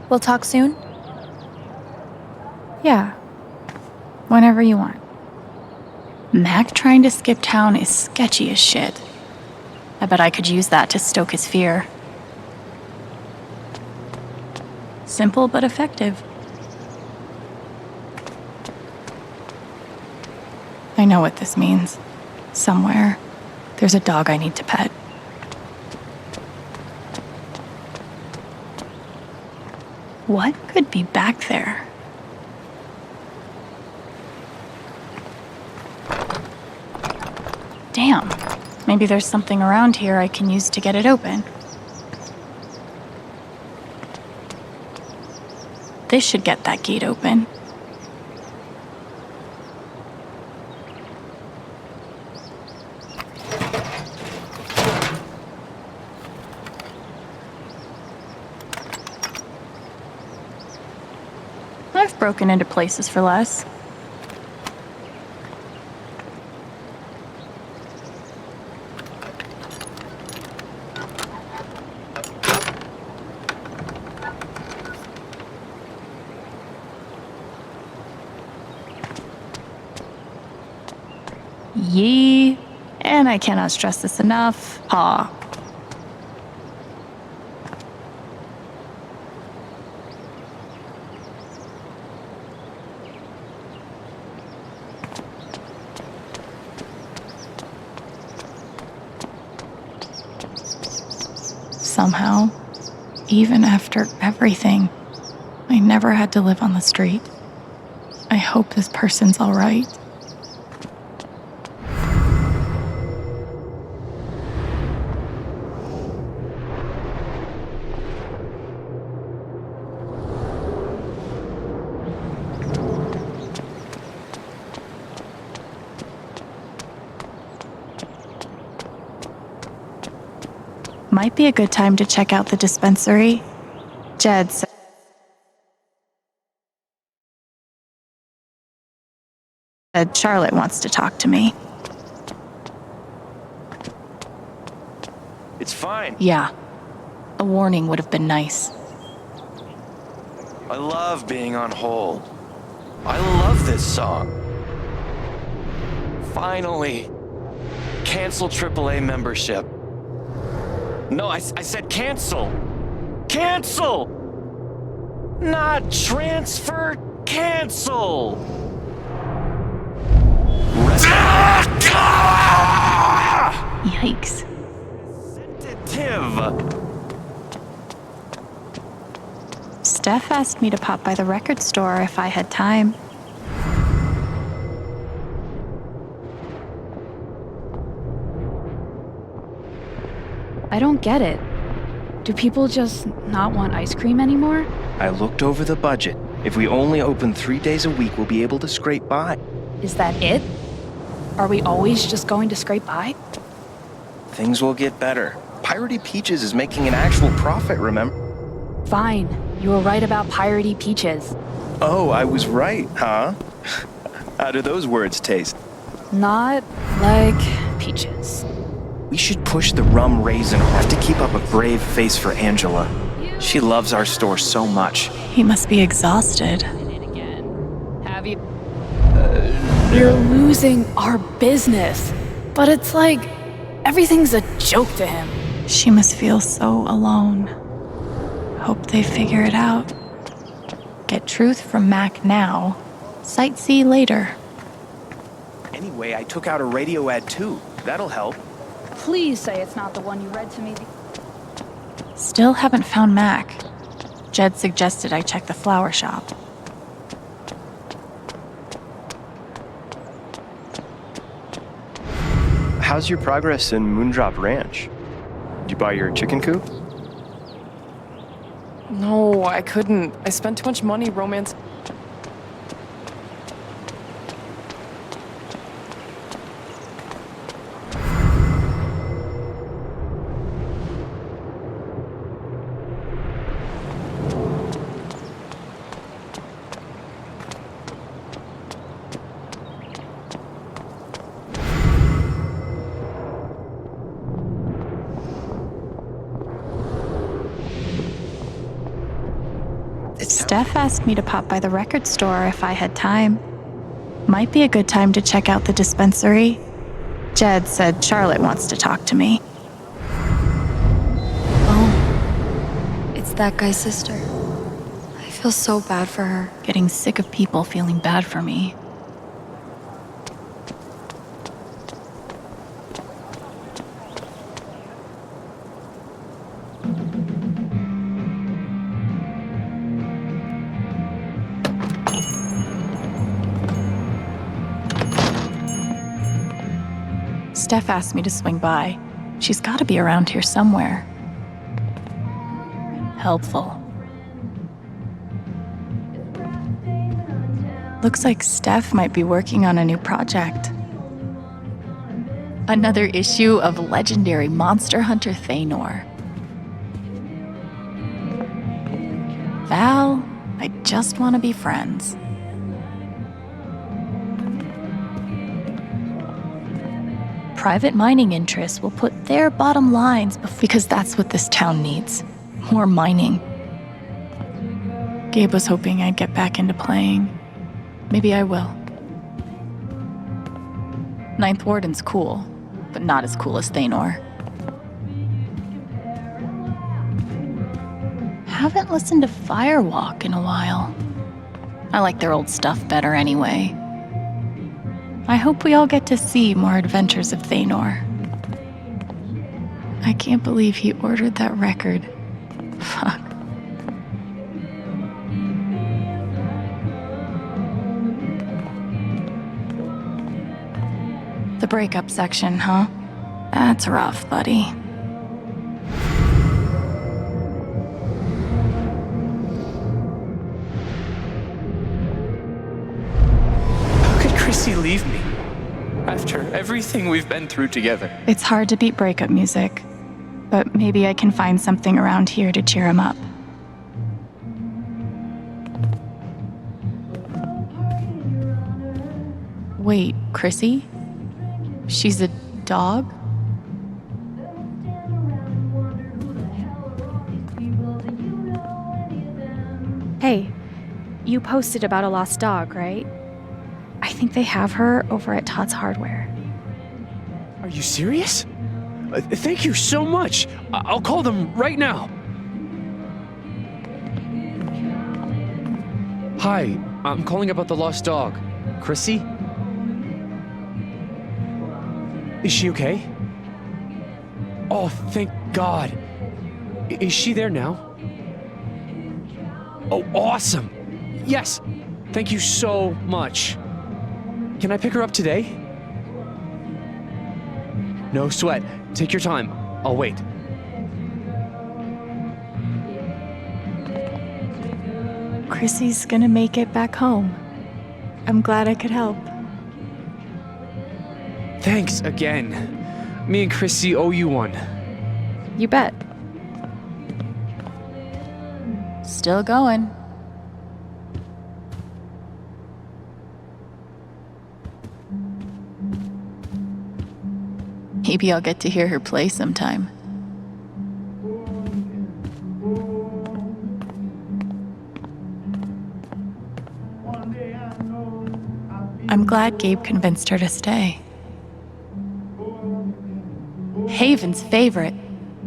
We'll talk soon? Yeah. Whenever you want. Mac trying to skip town is sketchy as shit. I bet I could use that to stoke his fear. Simple but effective. I know what this means. Somewhere, there's a dog I need to pet. What could be back there? Damn. Maybe there's something around here I can use to get it open. This should get that gate open. I've broken into places for less. Yee, and I cannot stress this enough, ha. Somehow, even after everything, I never had to live on the street. I hope this person's all right. Might be a good time to check out the dispensary. Jed said Charlotte wants to talk to me. It's fine. Yeah. A warning would have been nice. I love being on hold. I love this song. Finally. Cancel AAA membership. No, I said cancel. Cancel! Not transfer, cancel! Yikes. Steph asked me to pop by the record store if I had time. I don't get it. Do people just not want ice cream anymore? I looked over the budget. If we only open 3 days a week, we'll be able to scrape by. Is that it? Are we always just going to scrape by? Things will get better. Piratey Peaches is making an actual profit, remember? Fine. You were right about Piratey Peaches. Oh, I was right, huh? How do those words taste? Not like peaches. We should push the rum raisin. Have to keep up a brave face for Angela. She loves our store so much. He must be exhausted. Have you? You're losing our business. But it's like everything's a joke to him. She must feel so alone. Hope they figure it out. Get truth from Mac now. Sightsee later. Anyway, I took out a radio ad too. That'll help. Please say it's not the one you read to me. Still haven't found Mac. Jed suggested I check the flower shop. How's your progress in Moondrop Ranch? Did you buy your chicken coop? No, I couldn't. I spent too much money romance. Steph asked me to pop by the record store if I had time. Might be a good time to check out the dispensary. Jed said Charlotte wants to talk to me. Oh, it's that guy's sister. I feel so bad for her. Getting sick of people feeling bad for me. Steph asked me to swing by. She's got to be around here somewhere. Helpful. Looks like Steph might be working on a new project. Another issue of legendary monster hunter Thanor. Val, I just want to be friends. Private mining interests will put their bottom lines because that's what this town needs. More mining. Gabe was hoping I'd get back into playing. Maybe I will. Ninth Warden's cool, but not as cool as Thanor. Haven't listened to Firewalk in a while. I like their old stuff better anyway. I hope we all get to see more adventures of Thanor. I can't believe he ordered that record. Fuck. The breakup section, huh? That's rough, buddy. Chrissy leave me after everything we've been through together. It's hard to beat breakup music, but maybe I can find something around here to cheer him up. Wait, Chrissy? She's a dog? Hey, you posted about a lost dog, right? I think they have her over at Todd's Hardware. Are you serious? Thank you so much. I'll call them right now. Hi, I'm calling about the lost dog. Chrissy? Is she okay? Oh, thank God. Is she there now? Oh, awesome. Yes. Thank you so much. Can I pick her up today? No sweat. Take your time. I'll wait. Chrissy's gonna make it back home. I'm glad I could help. Thanks again. Me and Chrissy owe you one. You bet. Still going. Maybe I'll get to hear her play sometime. I'm glad Gabe convinced her to stay. Haven's favorite,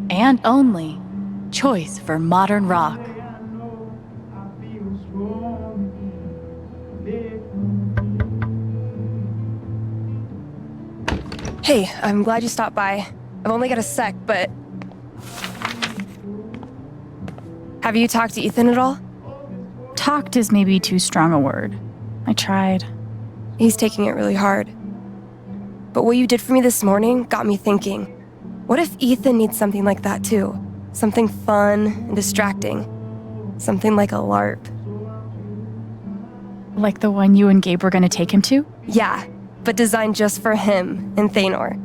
and only, choice for modern rock. Hey, I'm glad you stopped by. I've only got a sec, but... Have you talked to Ethan at all? Talked is maybe too strong a word. I tried. He's taking it really hard. But what you did for me this morning got me thinking. What if Ethan needs something like that too? Something fun and distracting. Something like a LARP. Like the one you and Gabe were gonna take him to? Yeah, but designed just for him and Thanor.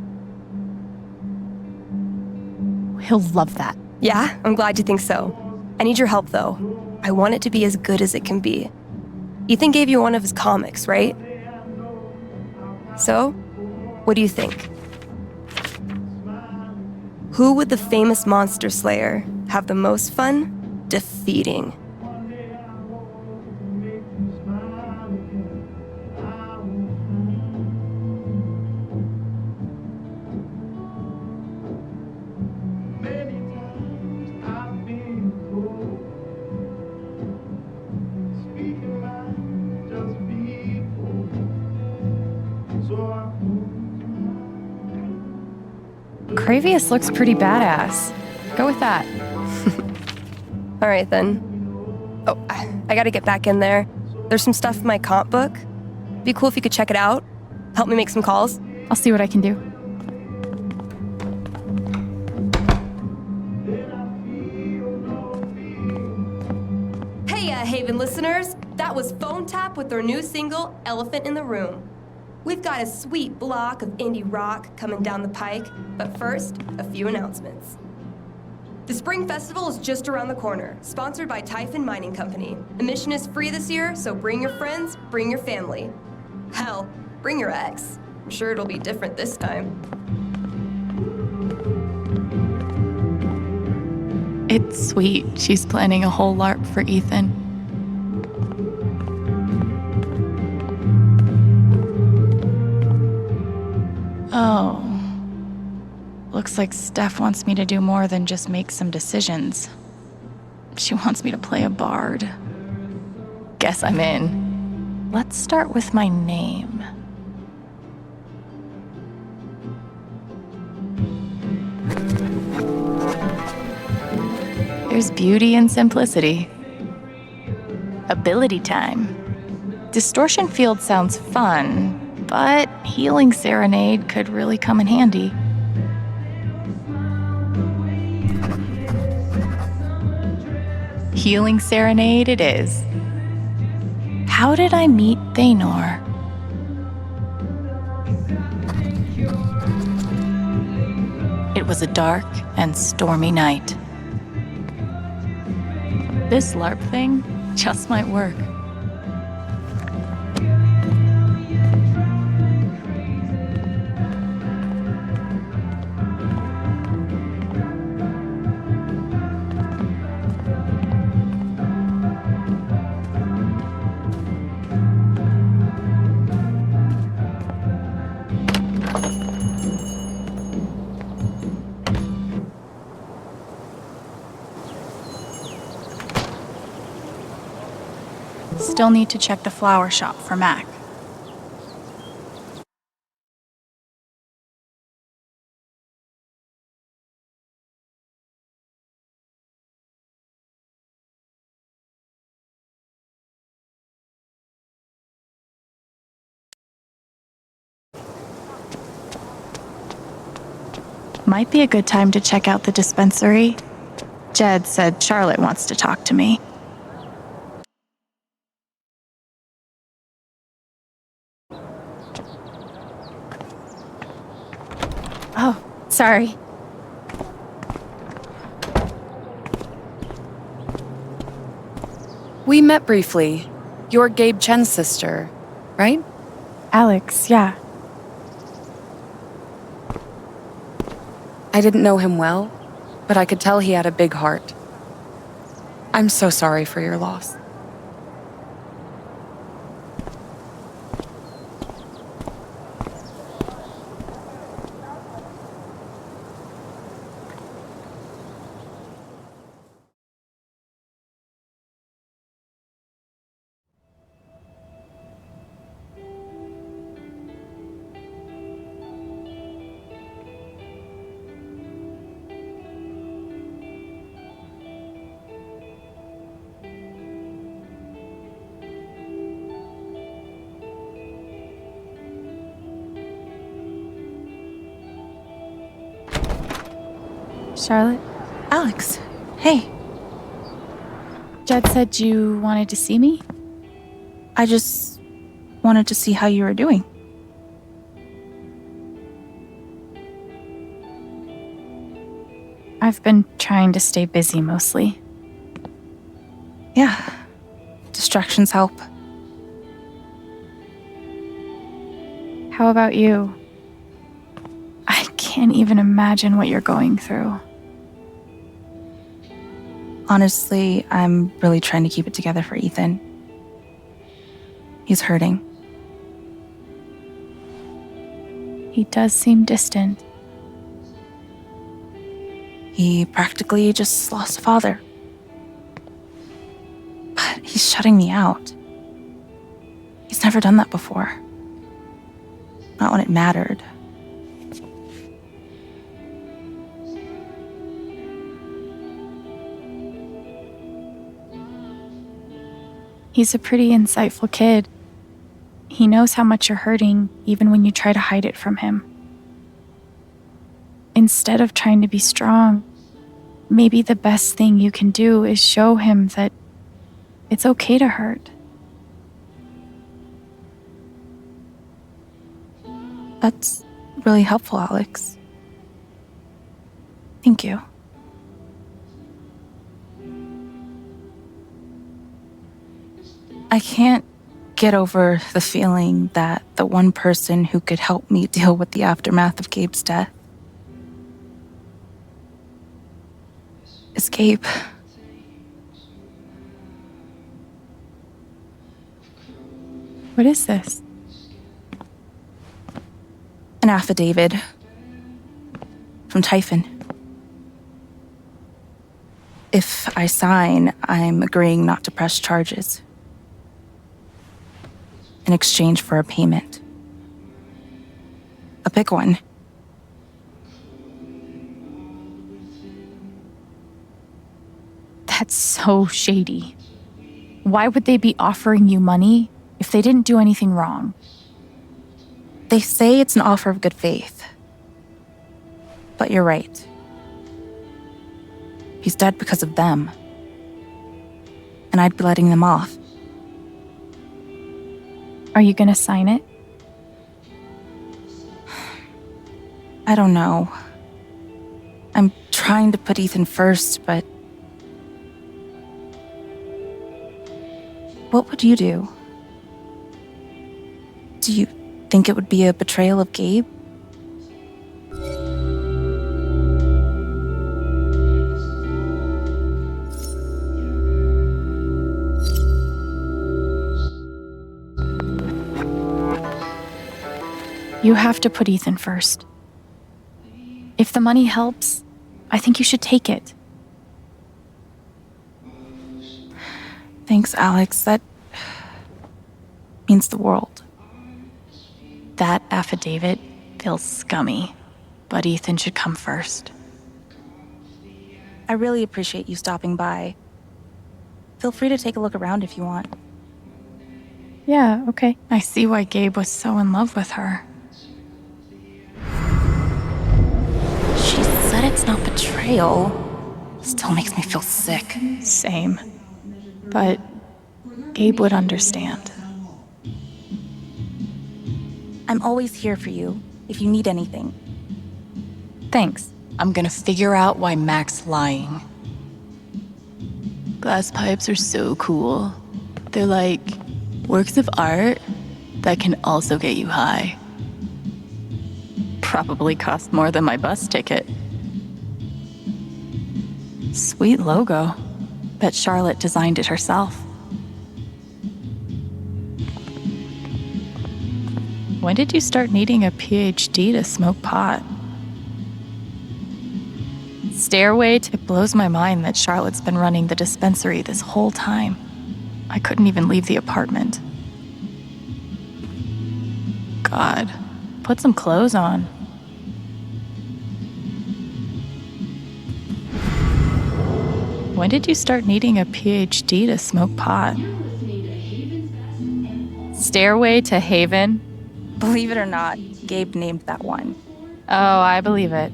He'll love that. Yeah, I'm glad you think so. I need your help though. I want it to be as good as it can be. Ethan gave you one of his comics, right? So, what do you think? Who would the famous monster slayer have the most fun defeating? Cravius looks pretty badass. Go with that. All right then. Oh, I gotta get back in there. There's some stuff in my comp book. Be cool if you could check it out. Help me make some calls. I'll see what I can do. Hey, Haven listeners. That was Phone Tap with their new single, Elephant in the Room. We've got a sweet block of indie rock coming down the pike, but first, a few announcements. The Spring Festival is just around the corner, sponsored by Typhon Mining Company. Admission is free this year, so bring your friends, bring your family. Hell, bring your ex. I'm sure it'll be different this time. It's sweet she's planning a whole LARP for Ethan. Oh. Looks like Steph wants me to do more than just make some decisions. She wants me to play a bard. Guess I'm in. Let's start with my name. There's beauty in simplicity. Ability time. Distortion field sounds fun, but healing serenade could really come in handy. Healing serenade it is. How did I meet Thanor? It was a dark and stormy night. This LARP thing just might work. Still need to check the flower shop for Mac. Might be a good time to check out the dispensary. Jed said Charlotte wants to talk to me. Oh, sorry. We met briefly. You're Gabe Chen's sister, right? Alex, yeah. I didn't know him well, but I could tell he had a big heart. I'm so sorry for your loss. Charlotte? Alex, hey. Jed said you wanted to see me? I just wanted to see how you were doing. I've been trying to stay busy mostly. Yeah, distractions help. How about you? I can't even imagine what you're going through. Honestly, I'm really trying to keep it together for Ethan. He's hurting. He does seem distant. He practically just lost a father. But he's shutting me out. He's never done that before. Not when it mattered. He's a pretty insightful kid. He knows how much you're hurting, even when you try to hide it from him. Instead of trying to be strong, maybe the best thing you can do is show him that it's okay to hurt. That's really helpful, Alex. Thank you. I can't get over the feeling that the one person who could help me deal with the aftermath of Gabe's death is Gabe. What is this? An affidavit from Typhon. If I sign, I'm agreeing not to press charges in exchange for a payment. A big one. That's so shady. Why would they be offering you money if they didn't do anything wrong? They say it's an offer of good faith. But you're right. He's dead because of them. And I'd be letting them off. Are you gonna sign it? I don't know. I'm trying to put Ethan first, but... What would you do? Do you think it would be a betrayal of Gabe? You have to put Ethan first. If the money helps, I think you should take it. Thanks, Alex. That means the world. That affidavit feels scummy, but Ethan should come first. I really appreciate you stopping by. Feel free to take a look around if you want. Yeah, okay. I see why Gabe was so in love with her. She said it's not betrayal. Still makes me feel sick. Same. But Gabe would understand. I'm always here for you, if you need anything. Thanks. I'm gonna figure out why Mac's lying. Glass pipes are so cool. They're like works of art that can also get you high. Probably cost more than my bus ticket. Sweet logo. Bet Charlotte designed it herself. When did you start needing a PhD to smoke pot? It blows my mind that Charlotte's been running the dispensary this whole time. I couldn't even leave the apartment. God, put some clothes on. When did you start needing a PhD to smoke pot? Stairway to Haven? Believe it or not, Gabe named that one. Oh, I believe it.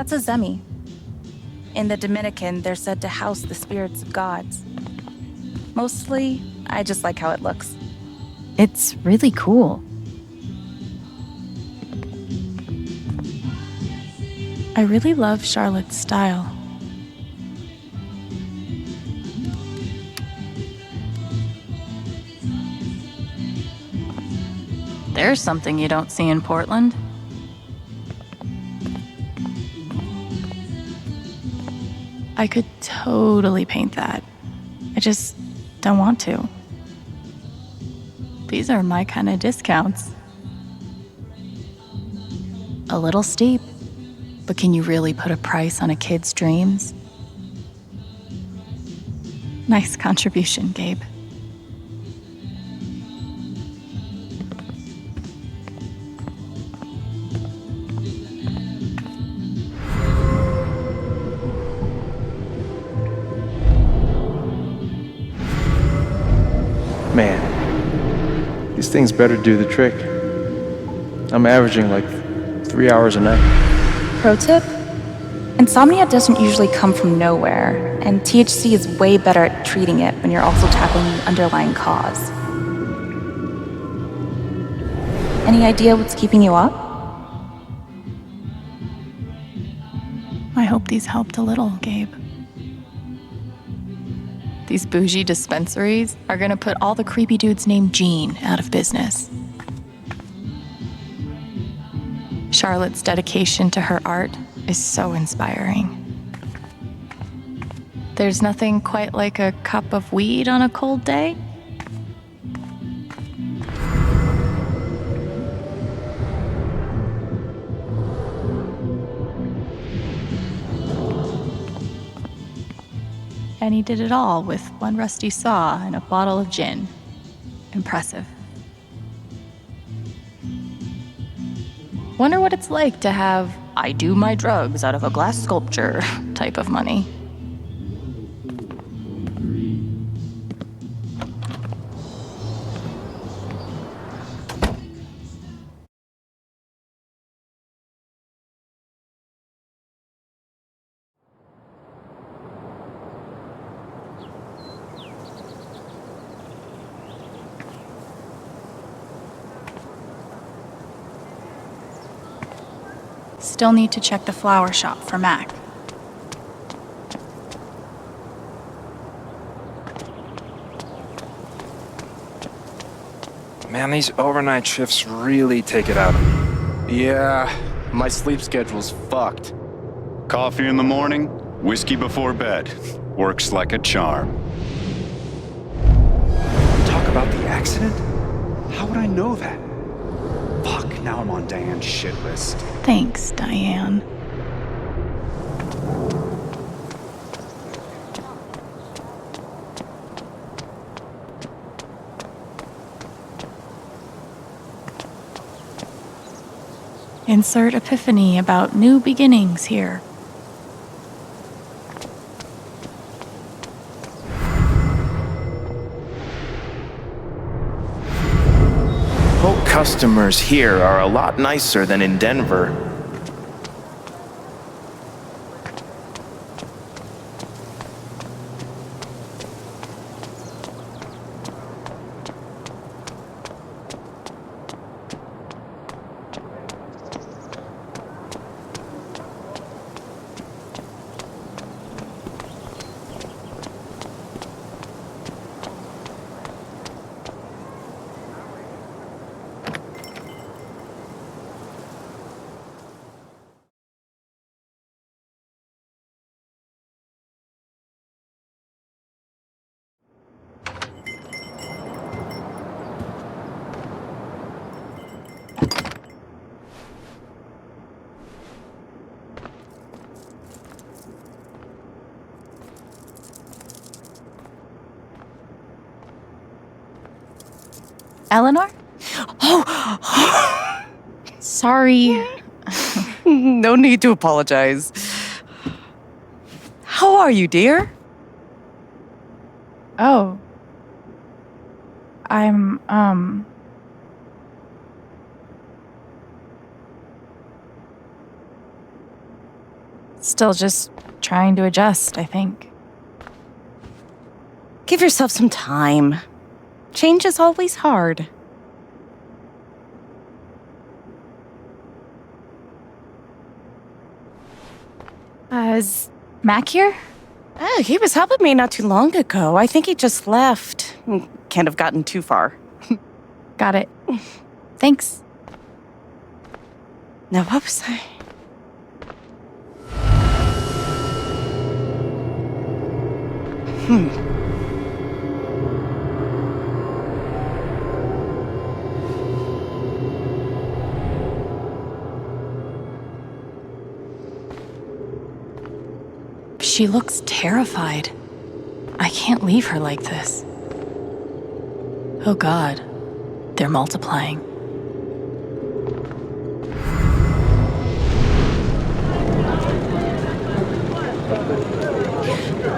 That's a zemi. In the Dominican, they're said to house the spirits of gods. Mostly, I just like how it looks. It's really cool. I really love Charlotte's style. There's something you don't see in Portland. I could totally paint that. I just don't want to. These are my kind of discounts. A little steep, but can you really put a price on a kid's dreams? Nice contribution, Gabe. Man, these things better do the trick. I'm averaging like 3 hours a night. Pro tip? Insomnia doesn't usually come from nowhere, and THC is way better at treating it when you're also tackling the underlying cause. Any idea what's keeping you up? I hope these helped a little, Gabe. These bougie dispensaries are gonna put all the creepy dudes named Gene out of business. Charlotte's dedication to her art is so inspiring. There's nothing quite like a cup of weed on a cold day. And he did it all with one rusty saw and a bottle of gin. Impressive. Wonder what it's like to have I do my drugs out of a glass sculpture type of money. Still need to check the flower shop for Mac. Man, these overnight shifts really take it out of me. Yeah, my sleep schedule's fucked. Coffee in the morning, whiskey before bed. Works like a charm. Talk about the accident? How would I know that? Fuck, now I'm on Diane's shit list. Thanks, Diane. Insert epiphany about new beginnings here. Hope customers here are a lot nicer than in Denver. Eleanor? Oh! Sorry. No need to apologize. How are you, dear? Oh. I'm, Still just trying to adjust, I think. Give yourself some time. Change is always hard. Is Mac here? He was helping me not too long ago. I think he just left. Can't have gotten too far. Got it. Thanks. Now, what was I? She looks terrified. I can't leave her like this. Oh God, they're multiplying.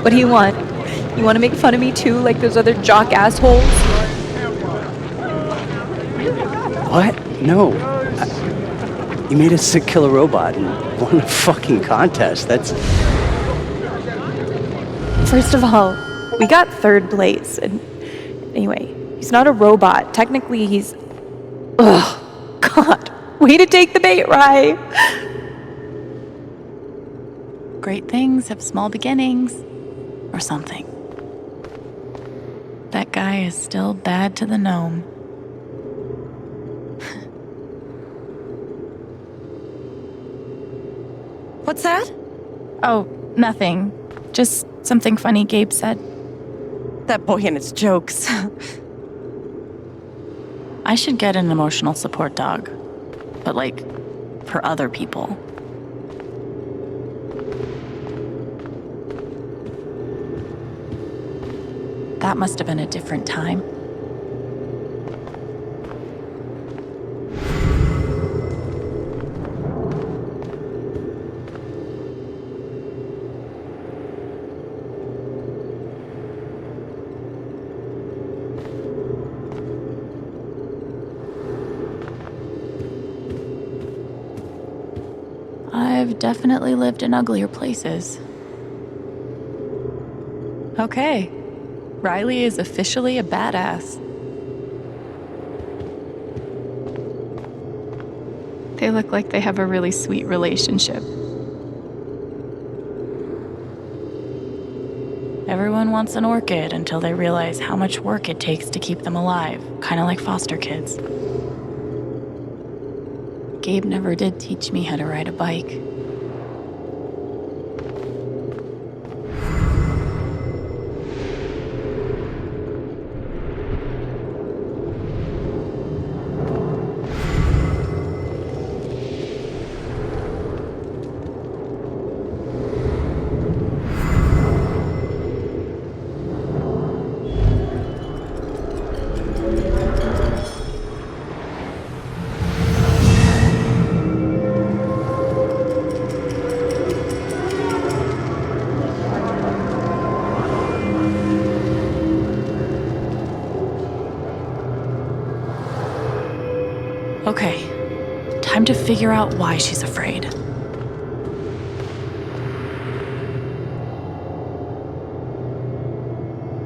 What do you want? You want to make fun of me too, like those other jock assholes? What? No. You made a sick killer robot and won a fucking contest. That's... First of all, we got third place, and anyway, he's not a robot. Technically, he's... Ugh, God, way to take the bait, Rai. Great things have small beginnings, or something. That guy is still bad to the gnome. What's that? Oh, nothing. Just something funny Gabe said. That boy and his jokes. I should get an emotional support dog. But like, for other people. That must have been a different time. I've definitely lived in uglier places. Okay. Riley is officially a badass. They look like they have a really sweet relationship. Everyone wants an orchid until they realize how much work it takes to keep them alive, kind of like foster kids. Gabe never did teach me how to ride a bike. Okay, time to figure out why she's afraid.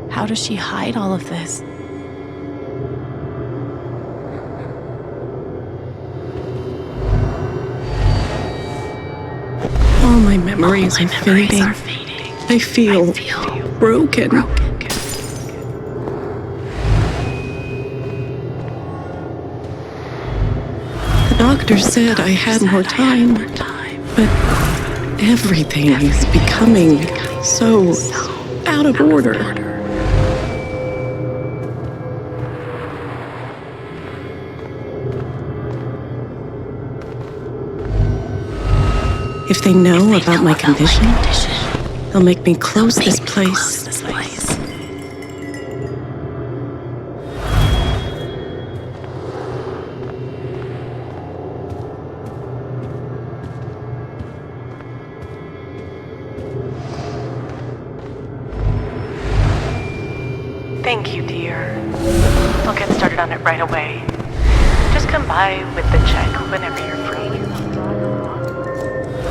How does she hide all of this? All my memories are fading. I feel broken. The doctor said I had more time, but everything is becoming so out of order. If they know about my condition, they'll make me close this place. Thank you, dear. I'll get started on it right away. Just come by with the check whenever you're free. Okay, time to figure out why she's afraid. How does she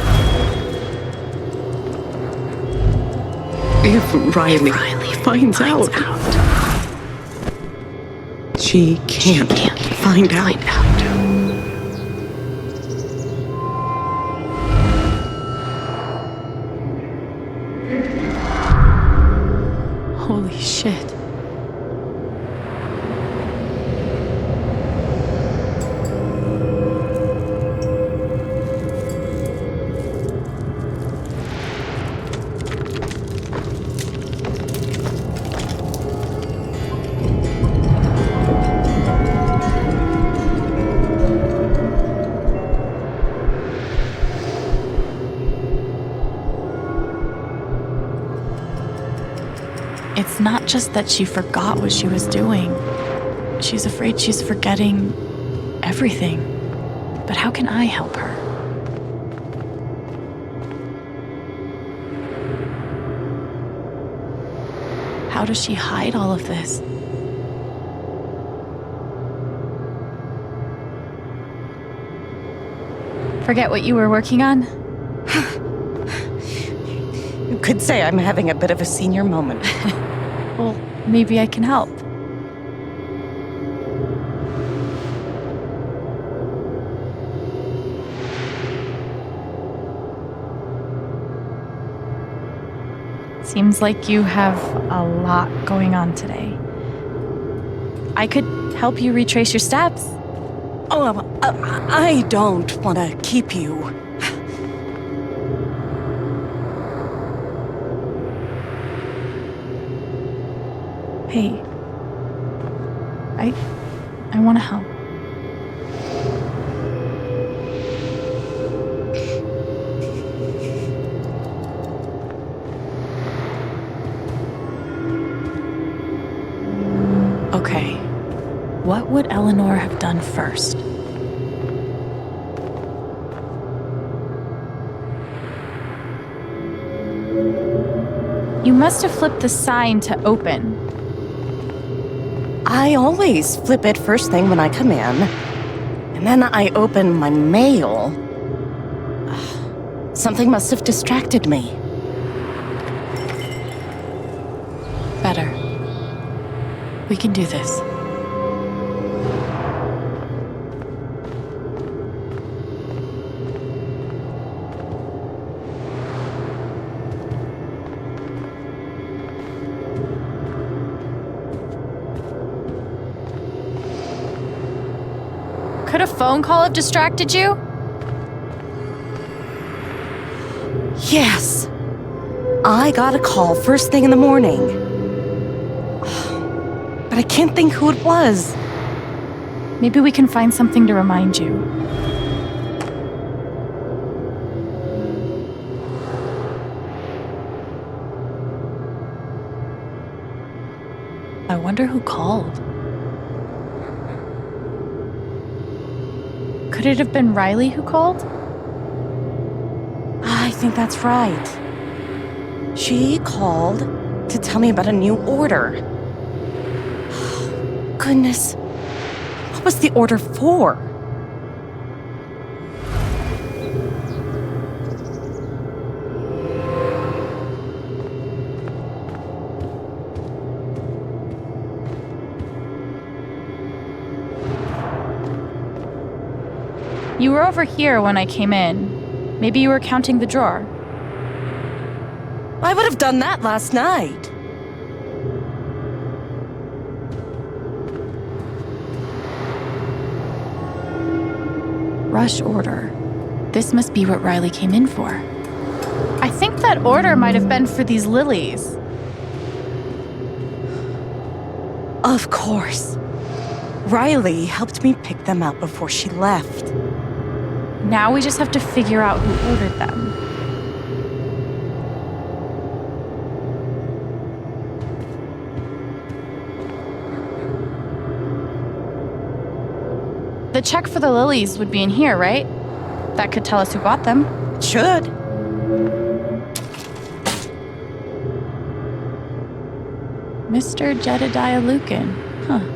hide all of this? If Riley finds out, she can't find out. Holy shit. It's not just that she forgot what she was doing. She's afraid she's forgetting everything. But how can I help her? How does she hide all of this? Forget what you were working on? You could say I'm having a bit of a senior moment. Well, maybe I can help. Seems like you have a lot going on today. I could help you retrace your steps. Oh, I don't want to keep you. Hey, I want to help. Okay, what would Eleanor have done first? You must have flipped the sign to open. I always flip it first thing when I come in, and then I open my mail. Something must have distracted me. Better. We can do this. Could a phone call have distracted you? Yes. I got a call first thing in the morning. But I can't think who it was. Maybe we can find something to remind you. I wonder who called. Could it have been Riley who called? I think that's right. She called to tell me about a new order. Goodness. What was the order for? You were over here when I came in. Maybe you were counting the drawer. I would have done that last night. Rush order. This must be what Riley came in for. I think that order might have been for these lilies. Of course. Riley helped me pick them out before she left. Now we just have to figure out who ordered them. The check for the lilies would be in here, right? That could tell us who bought them. It should. Mr. Jedediah Lucan. Huh.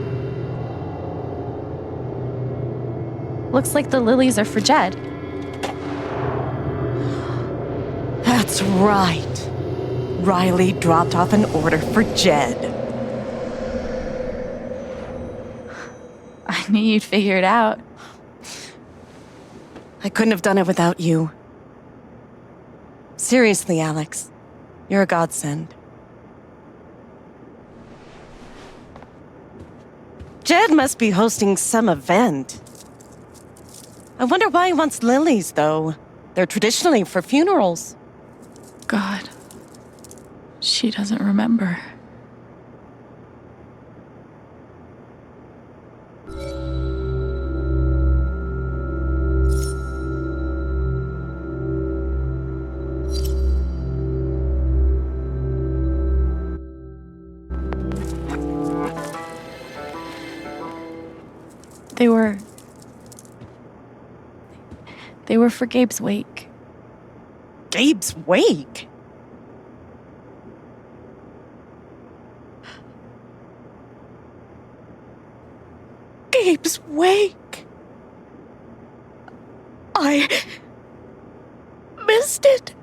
Looks like the lilies are for Jed. That's right. Riley dropped off an order for Jed. I knew you'd figure it out. I couldn't have done it without you. Seriously, Alex. You're a godsend. Jed must be hosting some event. I wonder why he wants lilies, though. They're traditionally for funerals. God. She doesn't remember. They were for Gabe's wake. Gabe's wake? Gabe's wake? I missed it.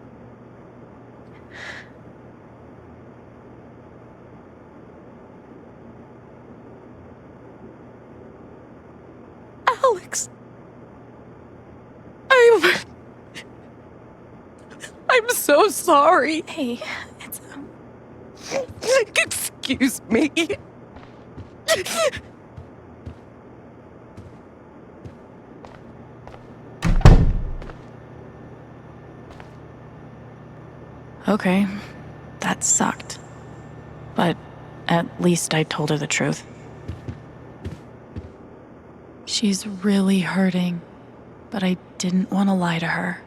Alex. I'm so sorry. Hey, it's Excuse me. Okay, that sucked. But at least I told her the truth. She's really hurting, but I didn't want to lie to her.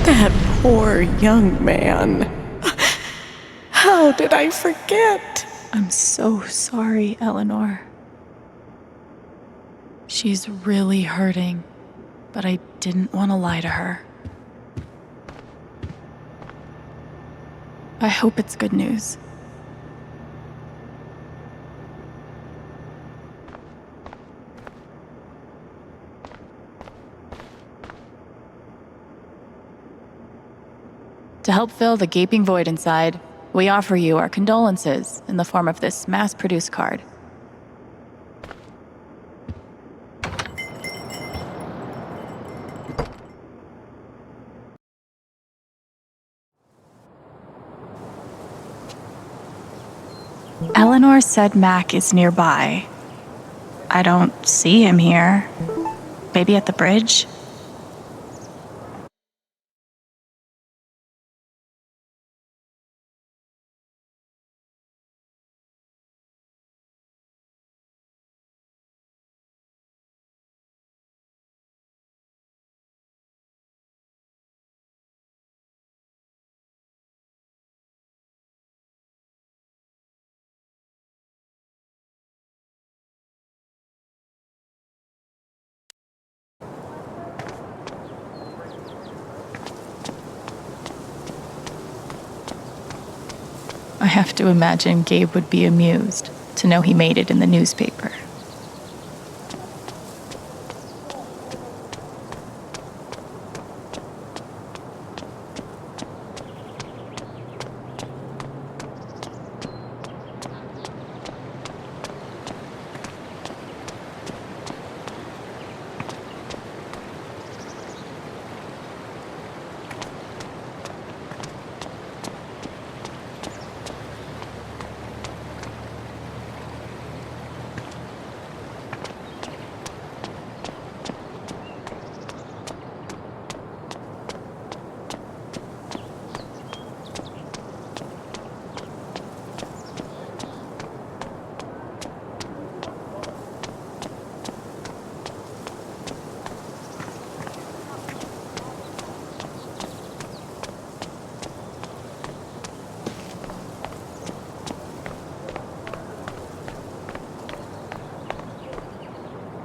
That poor young man. How did I forget? I'm so sorry, Eleanor. She's really hurting, but I didn't want to lie to her. I hope it's good news. To help fill the gaping void inside, we offer you our condolences in the form of this mass-produced card. Eleanor said Mac is nearby. I don't see him here. Maybe at the bridge? I have to imagine Gabe would be amused to know he made it in the newspaper.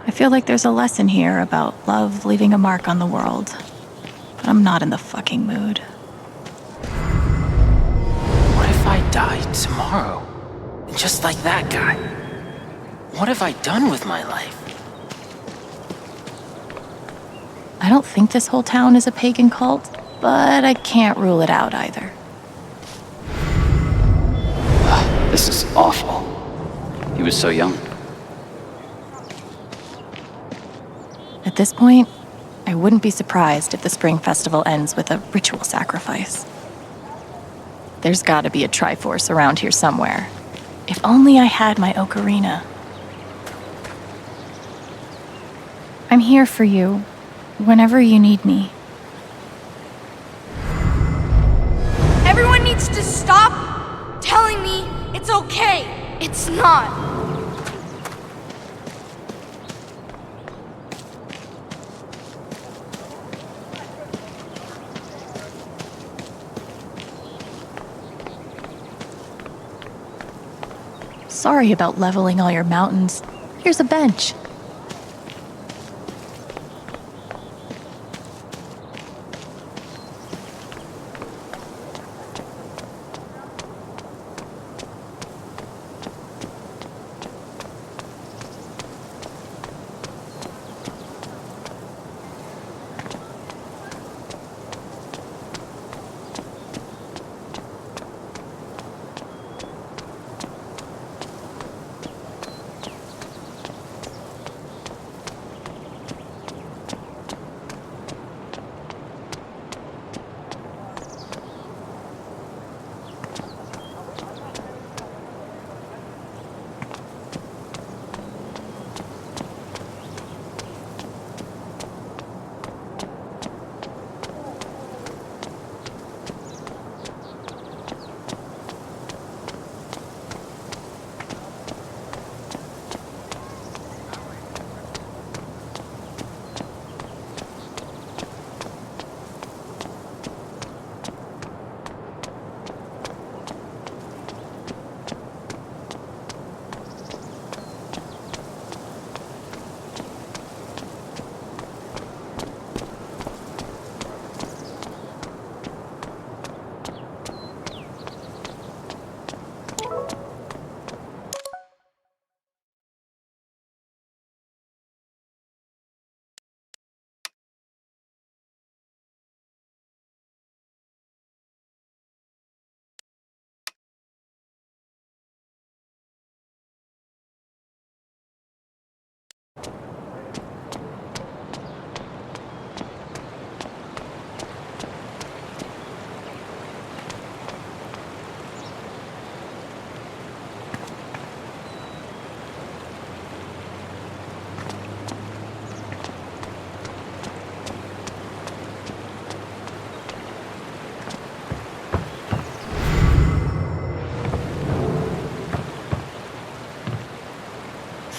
I feel like there's a lesson here about love leaving a mark on the world. But I'm not in the fucking mood. What if I died tomorrow? Just like that guy? What have I done with my life? I don't think this whole town is a pagan cult, but I can't rule it out either. This is awful. He was so young. At this point, I wouldn't be surprised if the spring festival ends with a ritual sacrifice. There's gotta be a Triforce around here somewhere. If only I had my ocarina. I'm here for you, whenever you need me. Everyone needs to stop telling me it's okay. It's not. Sorry about leveling all your mountains. Here's a bench.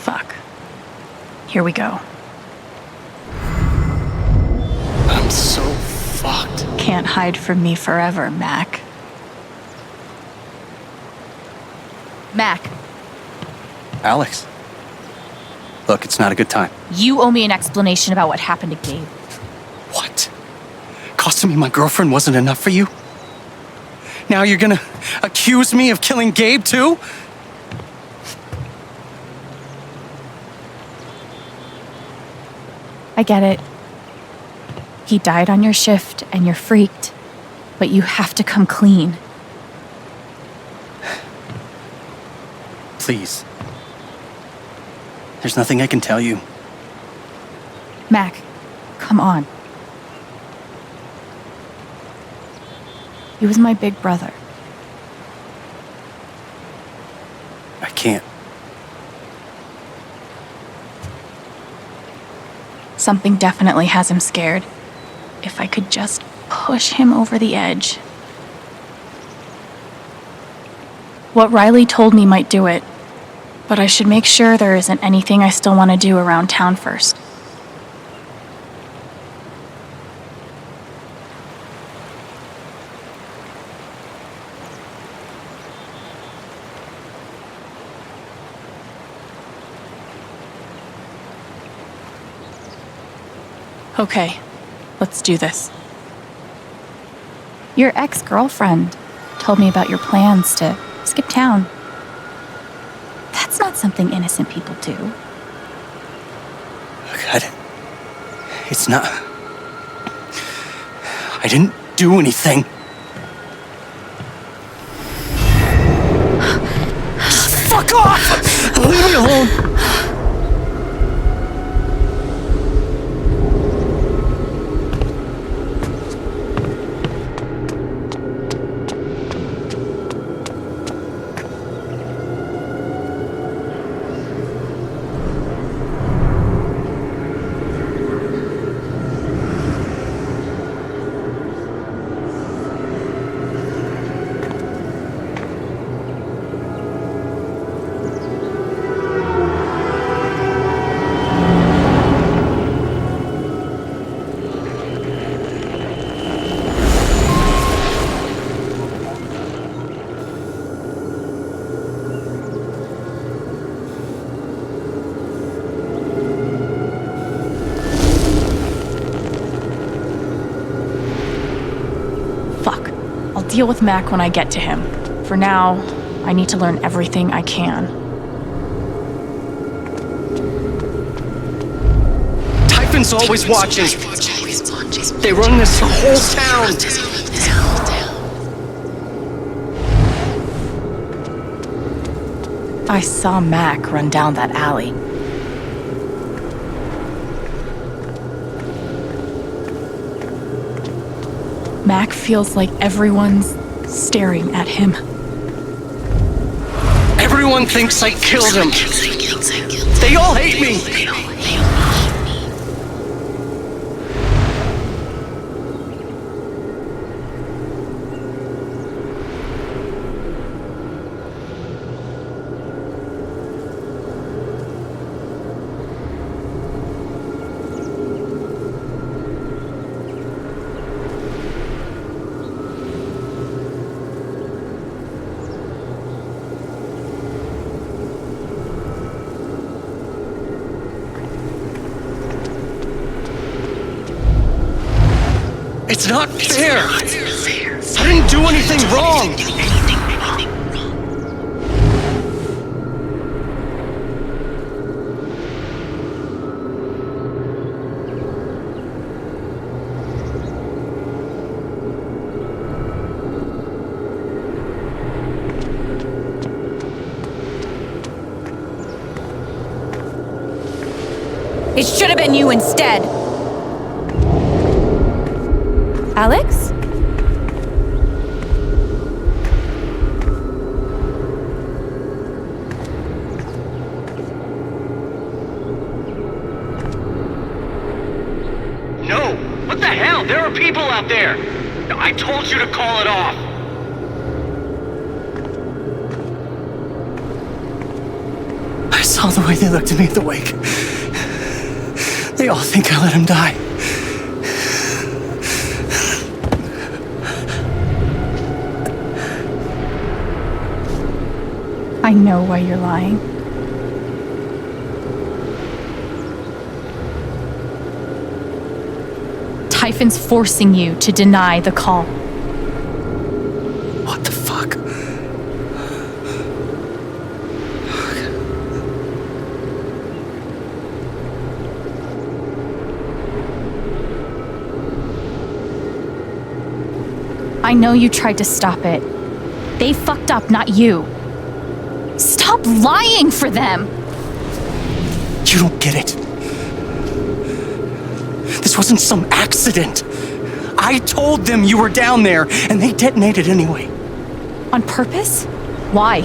Fuck. Here we go. I'm so fucked. Can't hide from me forever, Mac. Mac, Alex. Look, it's not a good time. you owe me an explanation about what happened to Gabe. What? Costing me my girlfriend wasn't enough for you? Now you're gonna accuse me of killing Gabe too? I get it. He died on your shift and you're freaked, but you have to come clean. Please. There's nothing I can tell you. Mac, come on. He was my big brother. I can't. Something definitely has him scared. If I could just push him over the edge. What Riley told me might do it, but I should make sure there isn't anything I still want to do around town first. Okay, let's do this. Your ex-girlfriend told me about your plans to skip town. That's not something innocent people do. Look, it's not... I didn't do anything. Just fuck off! Leave me alone! Deal with Mac when I get to him. For now, I need to learn everything I can. Typhon's always watching. They run this whole town. I saw Mac run down that alley. Mac feels like everyone's staring at him. Everyone thinks I killed him. They all hate me. It's not fair! I didn't do anything wrong! It should have been you instead! Alex? No! What the hell? There are people out there! I told you to call it off! I saw the way they looked at me at the wake. They all think I let him die. I know why you're lying. Typhon's forcing you to deny the call. What the fuck? I know you tried to stop it. They fucked up, not you. Stop lying for them! You don't get it. This wasn't some accident. I told them you were down there, and they detonated anyway. On purpose? Why?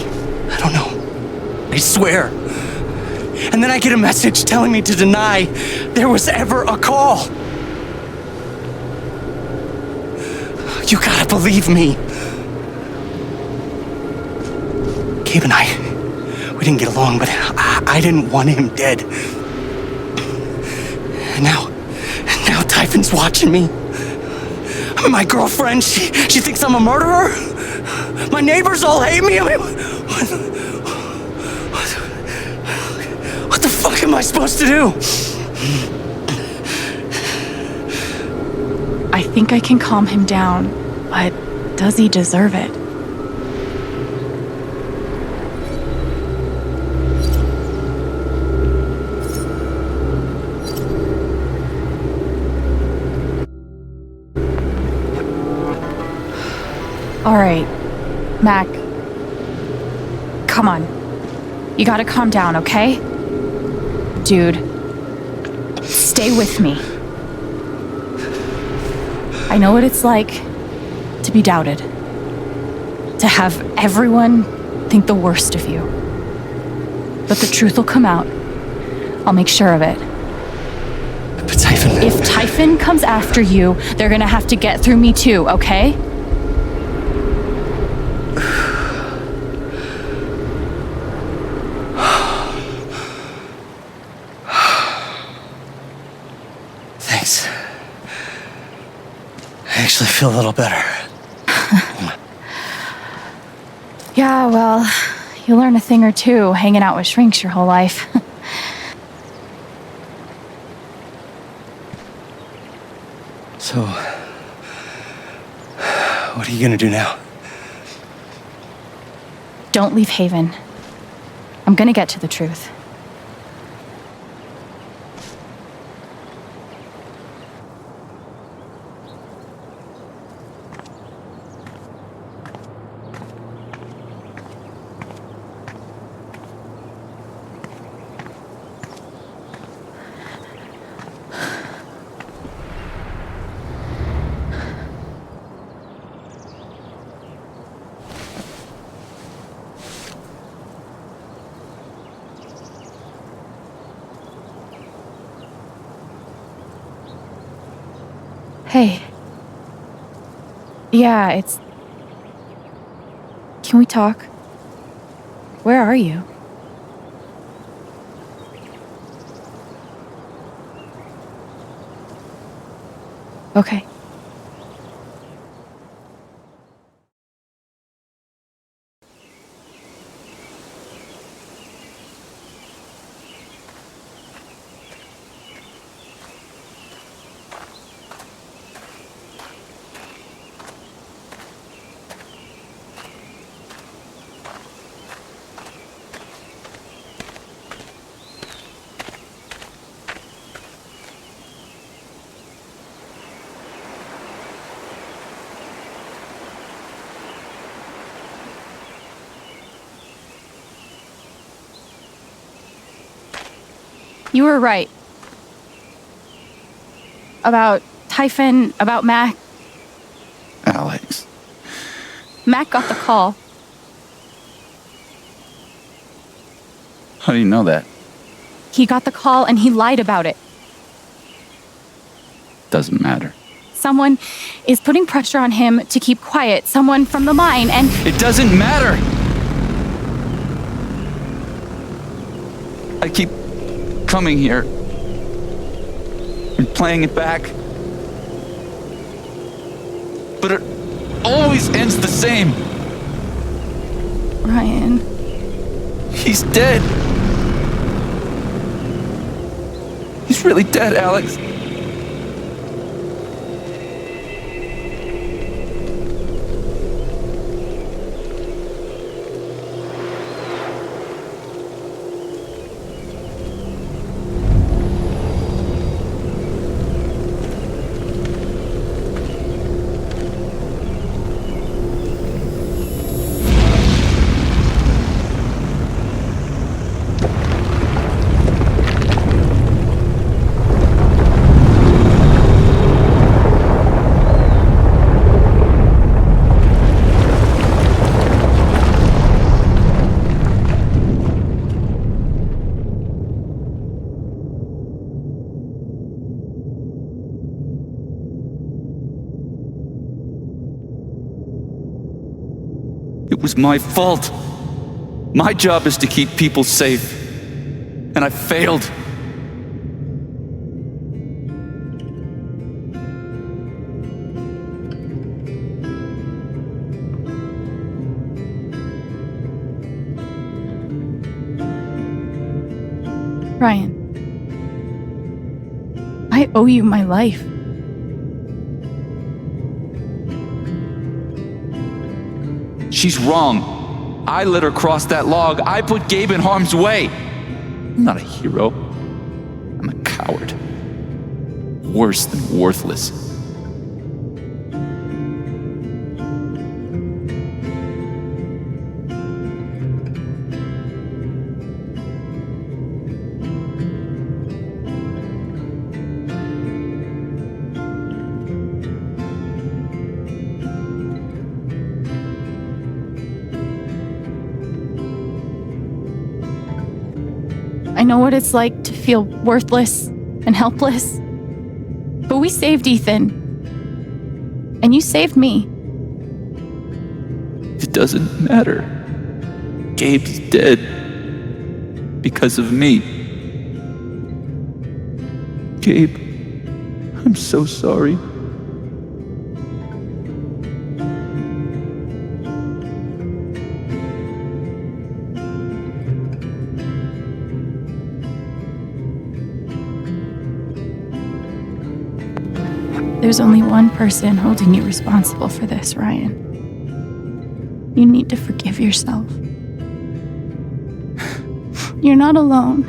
I don't know. I swear. And then I get a message telling me to deny there was ever a call. You gotta believe me. Gabe and we didn't get along, but I didn't want him dead. And now Typhon's watching me. My girlfriend, she thinks I'm a murderer. My neighbors all hate me. I mean, what the fuck am I supposed to do? I think I can calm him down, but does he deserve it? All right, Mac. Come on. You gotta calm down, okay? Dude, stay with me. I know what it's like to be doubted. To have everyone think the worst of you. But the truth will come out. I'll make sure of it. But Typhon... If Typhon comes after you, they're gonna have to get through me too, okay? Thanks. I actually feel a little better. Yeah, well, you learn a thing or two hanging out with shrinks your whole life. So, what are you gonna do now? Don't leave Haven. I'm gonna get to the truth. Hey. Yeah, it's... Can we talk? Where are you? Okay. You were right. About Typhon, about Mac. Alex. Mac got the call. How do you know that? He got the call and he lied about it. Doesn't matter. Someone is putting pressure on him to keep quiet. Someone from the mine and... It doesn't matter! I keep coming here and playing it back. But it always ends the same. Ryan. He's dead. He's really dead, Alex. It was my fault. My job is to keep people safe. And I failed. Ryan. I owe you my life. She's wrong. I let her cross that log. I put Gabe in harm's way. I'm not a hero. I'm a coward. Worse than worthless. I know what it's like to feel worthless and helpless. But we saved Ethan. And you saved me. It doesn't matter. Gabe's dead. Because of me. Gabe, I'm so sorry. There's only one person holding you responsible for this, Ryan. You need to forgive yourself. You're not alone.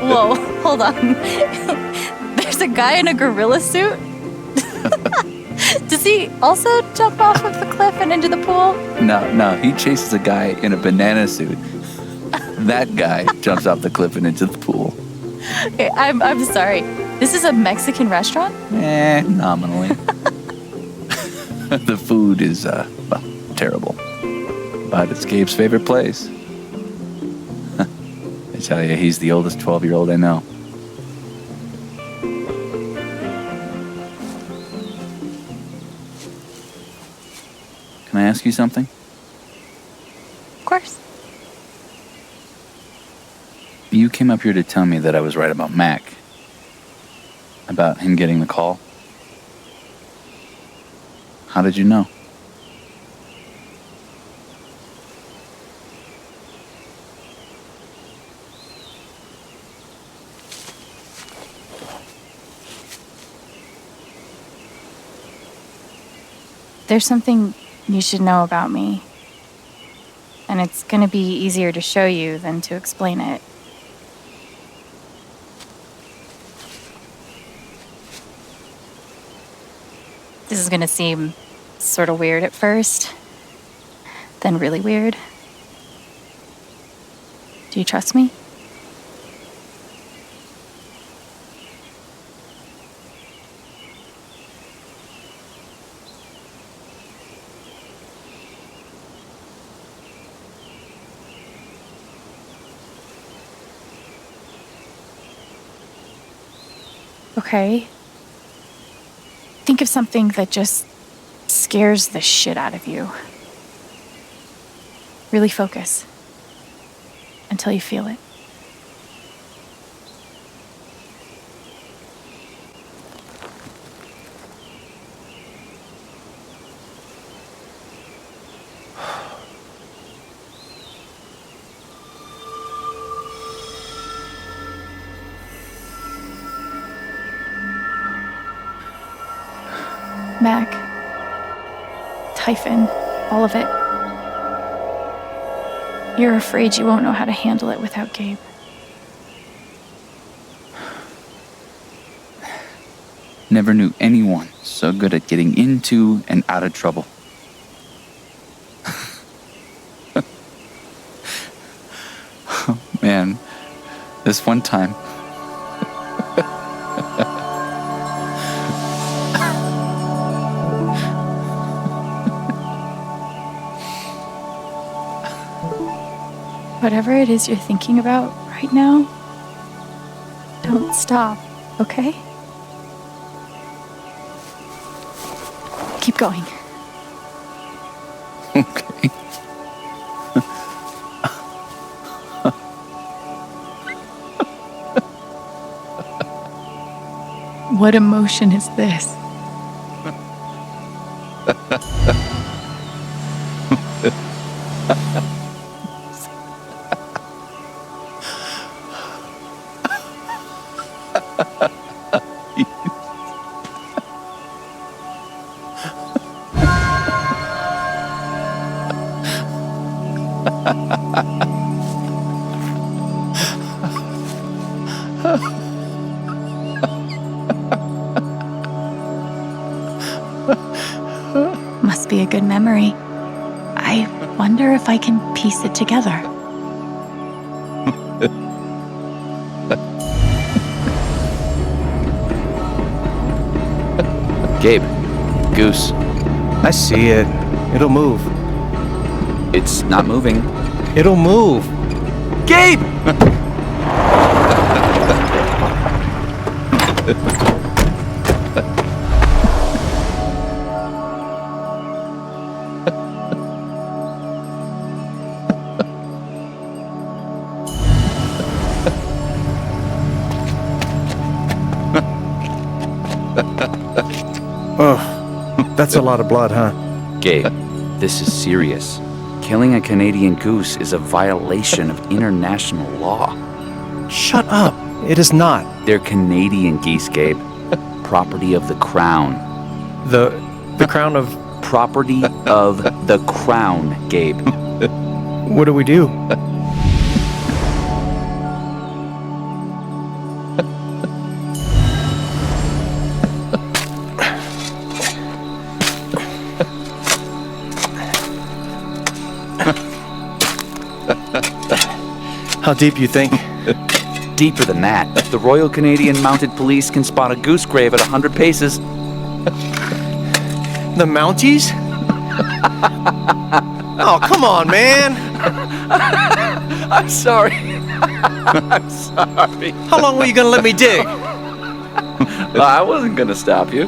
Whoa, hold on. There's a guy in a gorilla suit? Does he also jump off of the cliff and into the pool? No, he chases a guy in a banana suit. That guy jumps off the cliff and into the pool. Okay, I'm sorry. This is a Mexican restaurant? Nominally. The food is, well, terrible. But it's Gabe's favorite place. I tell you, he's the oldest 12-year-old I know. Can I ask you something? Of course. You came up here to tell me that I was right about Mac. About him getting the call. How did you know? There's something you should know about me. And it's gonna be easier to show you than to explain it. This is gonna seem sort of weird at first, then really weird. Do you trust me? Okay. Think of something that just scares the shit out of you. Really focus until you feel it. Mac, Typhon, all of it. You're afraid you won't know how to handle it without Gabe. Never knew anyone so good at getting into and out of trouble. Oh, man, this one time. Whatever it is you're thinking about right now, don't stop, okay? Keep going. Okay. What emotion is this? Must be a good memory. I wonder if I can piece it together. Gabe, Goose. I see it. It'll move. It's not moving. It'll move. Gabe! Oh, that's a lot of blood, huh? Gabe, this is serious. Killing a Canadian goose is a violation of international law. Shut up. It is not. They're Canadian geese, Gabe. Property of the Crown. The crown of... Property of the Crown, Gabe. What do we do? How deep you think? Deeper than that. The Royal Canadian Mounted Police can spot a goose grave at 100 paces. The Mounties? Oh, come on, man. I'm sorry. I'm sorry. How long were you gonna let me dig? I wasn't gonna stop you.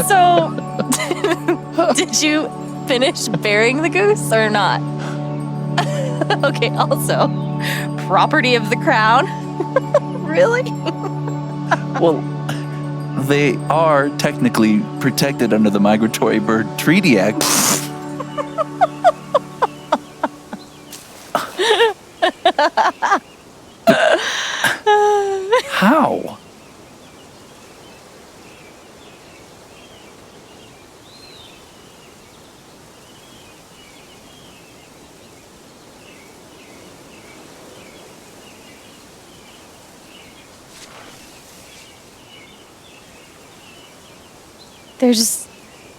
So, did you finish burying the goose or not? Okay, also, property of the crown? Really? Well, they are technically protected under the Migratory Bird Treaty Act. How? There's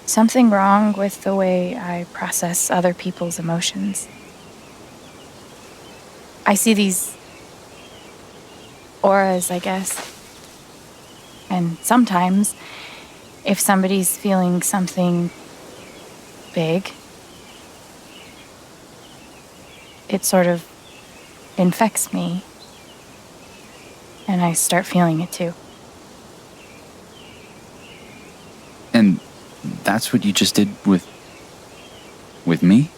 something wrong with the way I process other people's emotions. I see these auras, I guess. And sometimes, if somebody's feeling something big, it sort of infects me. And I start feeling it too. And that's what you just did with me?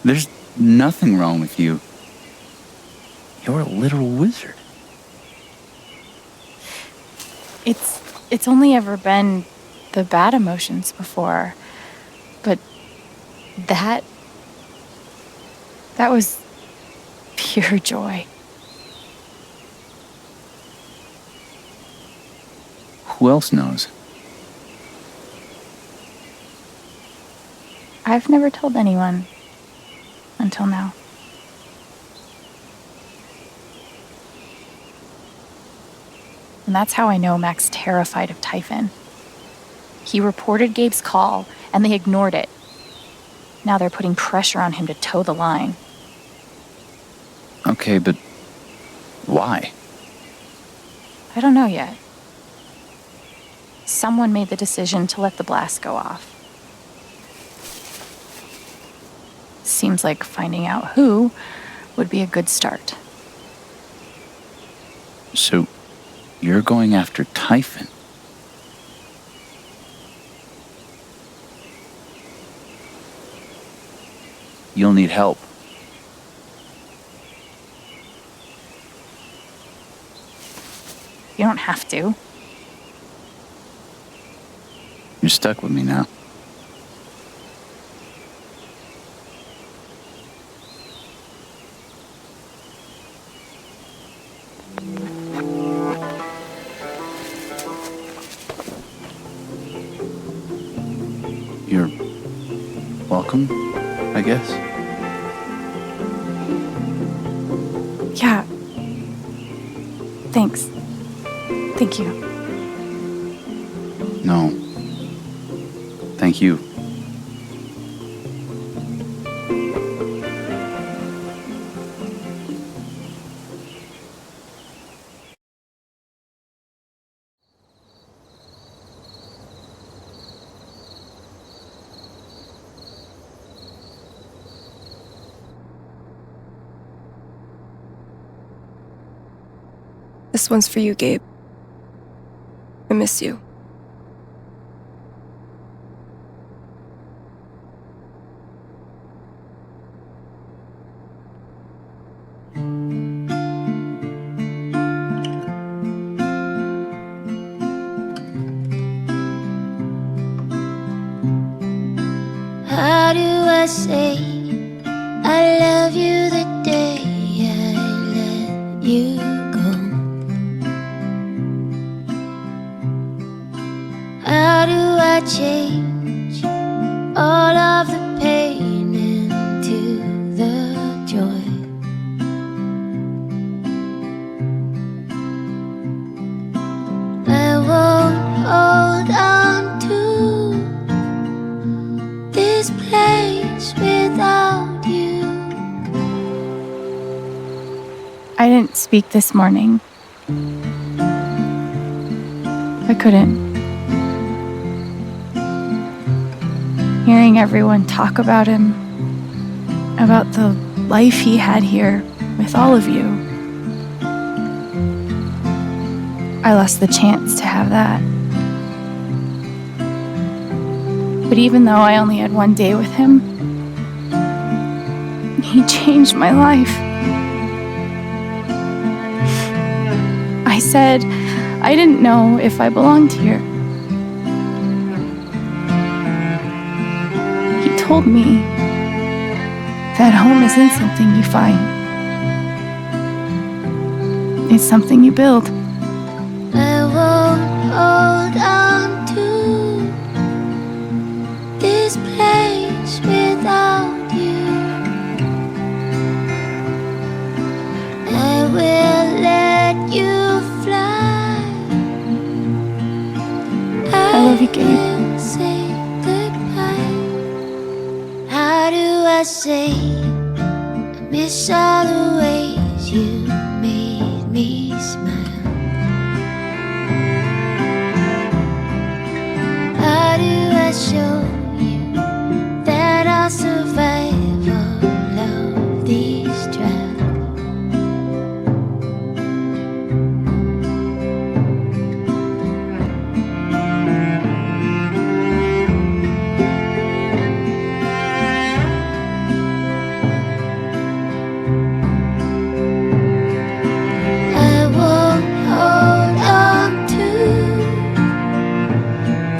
There's nothing wrong with you. You're a literal wizard. It's only ever been the bad emotions before. But that was pure joy. Who else knows? I've never told anyone until now. And that's how I know Mac's terrified of Typhon. He reported Gabe's call, and they ignored it. Now they're putting pressure on him to toe the line. Okay, but why? I don't know yet. Someone made the decision to let the blast go off. Seems like finding out who would be a good start. So, you're going after Typhon? You'll need help. You don't have to. You're stuck with me now. You're welcome, I guess. Yeah. Thanks. Thank you. No. Thank you. This one's for you, Gabe. I miss you. How do I say I love you the day I let you go? How do I change all of the pain into the joy? I won't hold on to this place without you. I didn't speak this morning. I couldn't. Hearing everyone talk about him, about the life he had here with all of you, I lost the chance to have that. But even though I only had one day with him, he changed my life. I said I didn't know if I belonged here. He told me that home isn't something you find. It's something you build. I won't hold on to this place without you. I will let you fly. I love you, Gabe. will say goodbye. How do I say I miss all the ways you made me smile? How do I show you that I'll survive all of these trials? I won't hold on to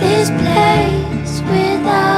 this place without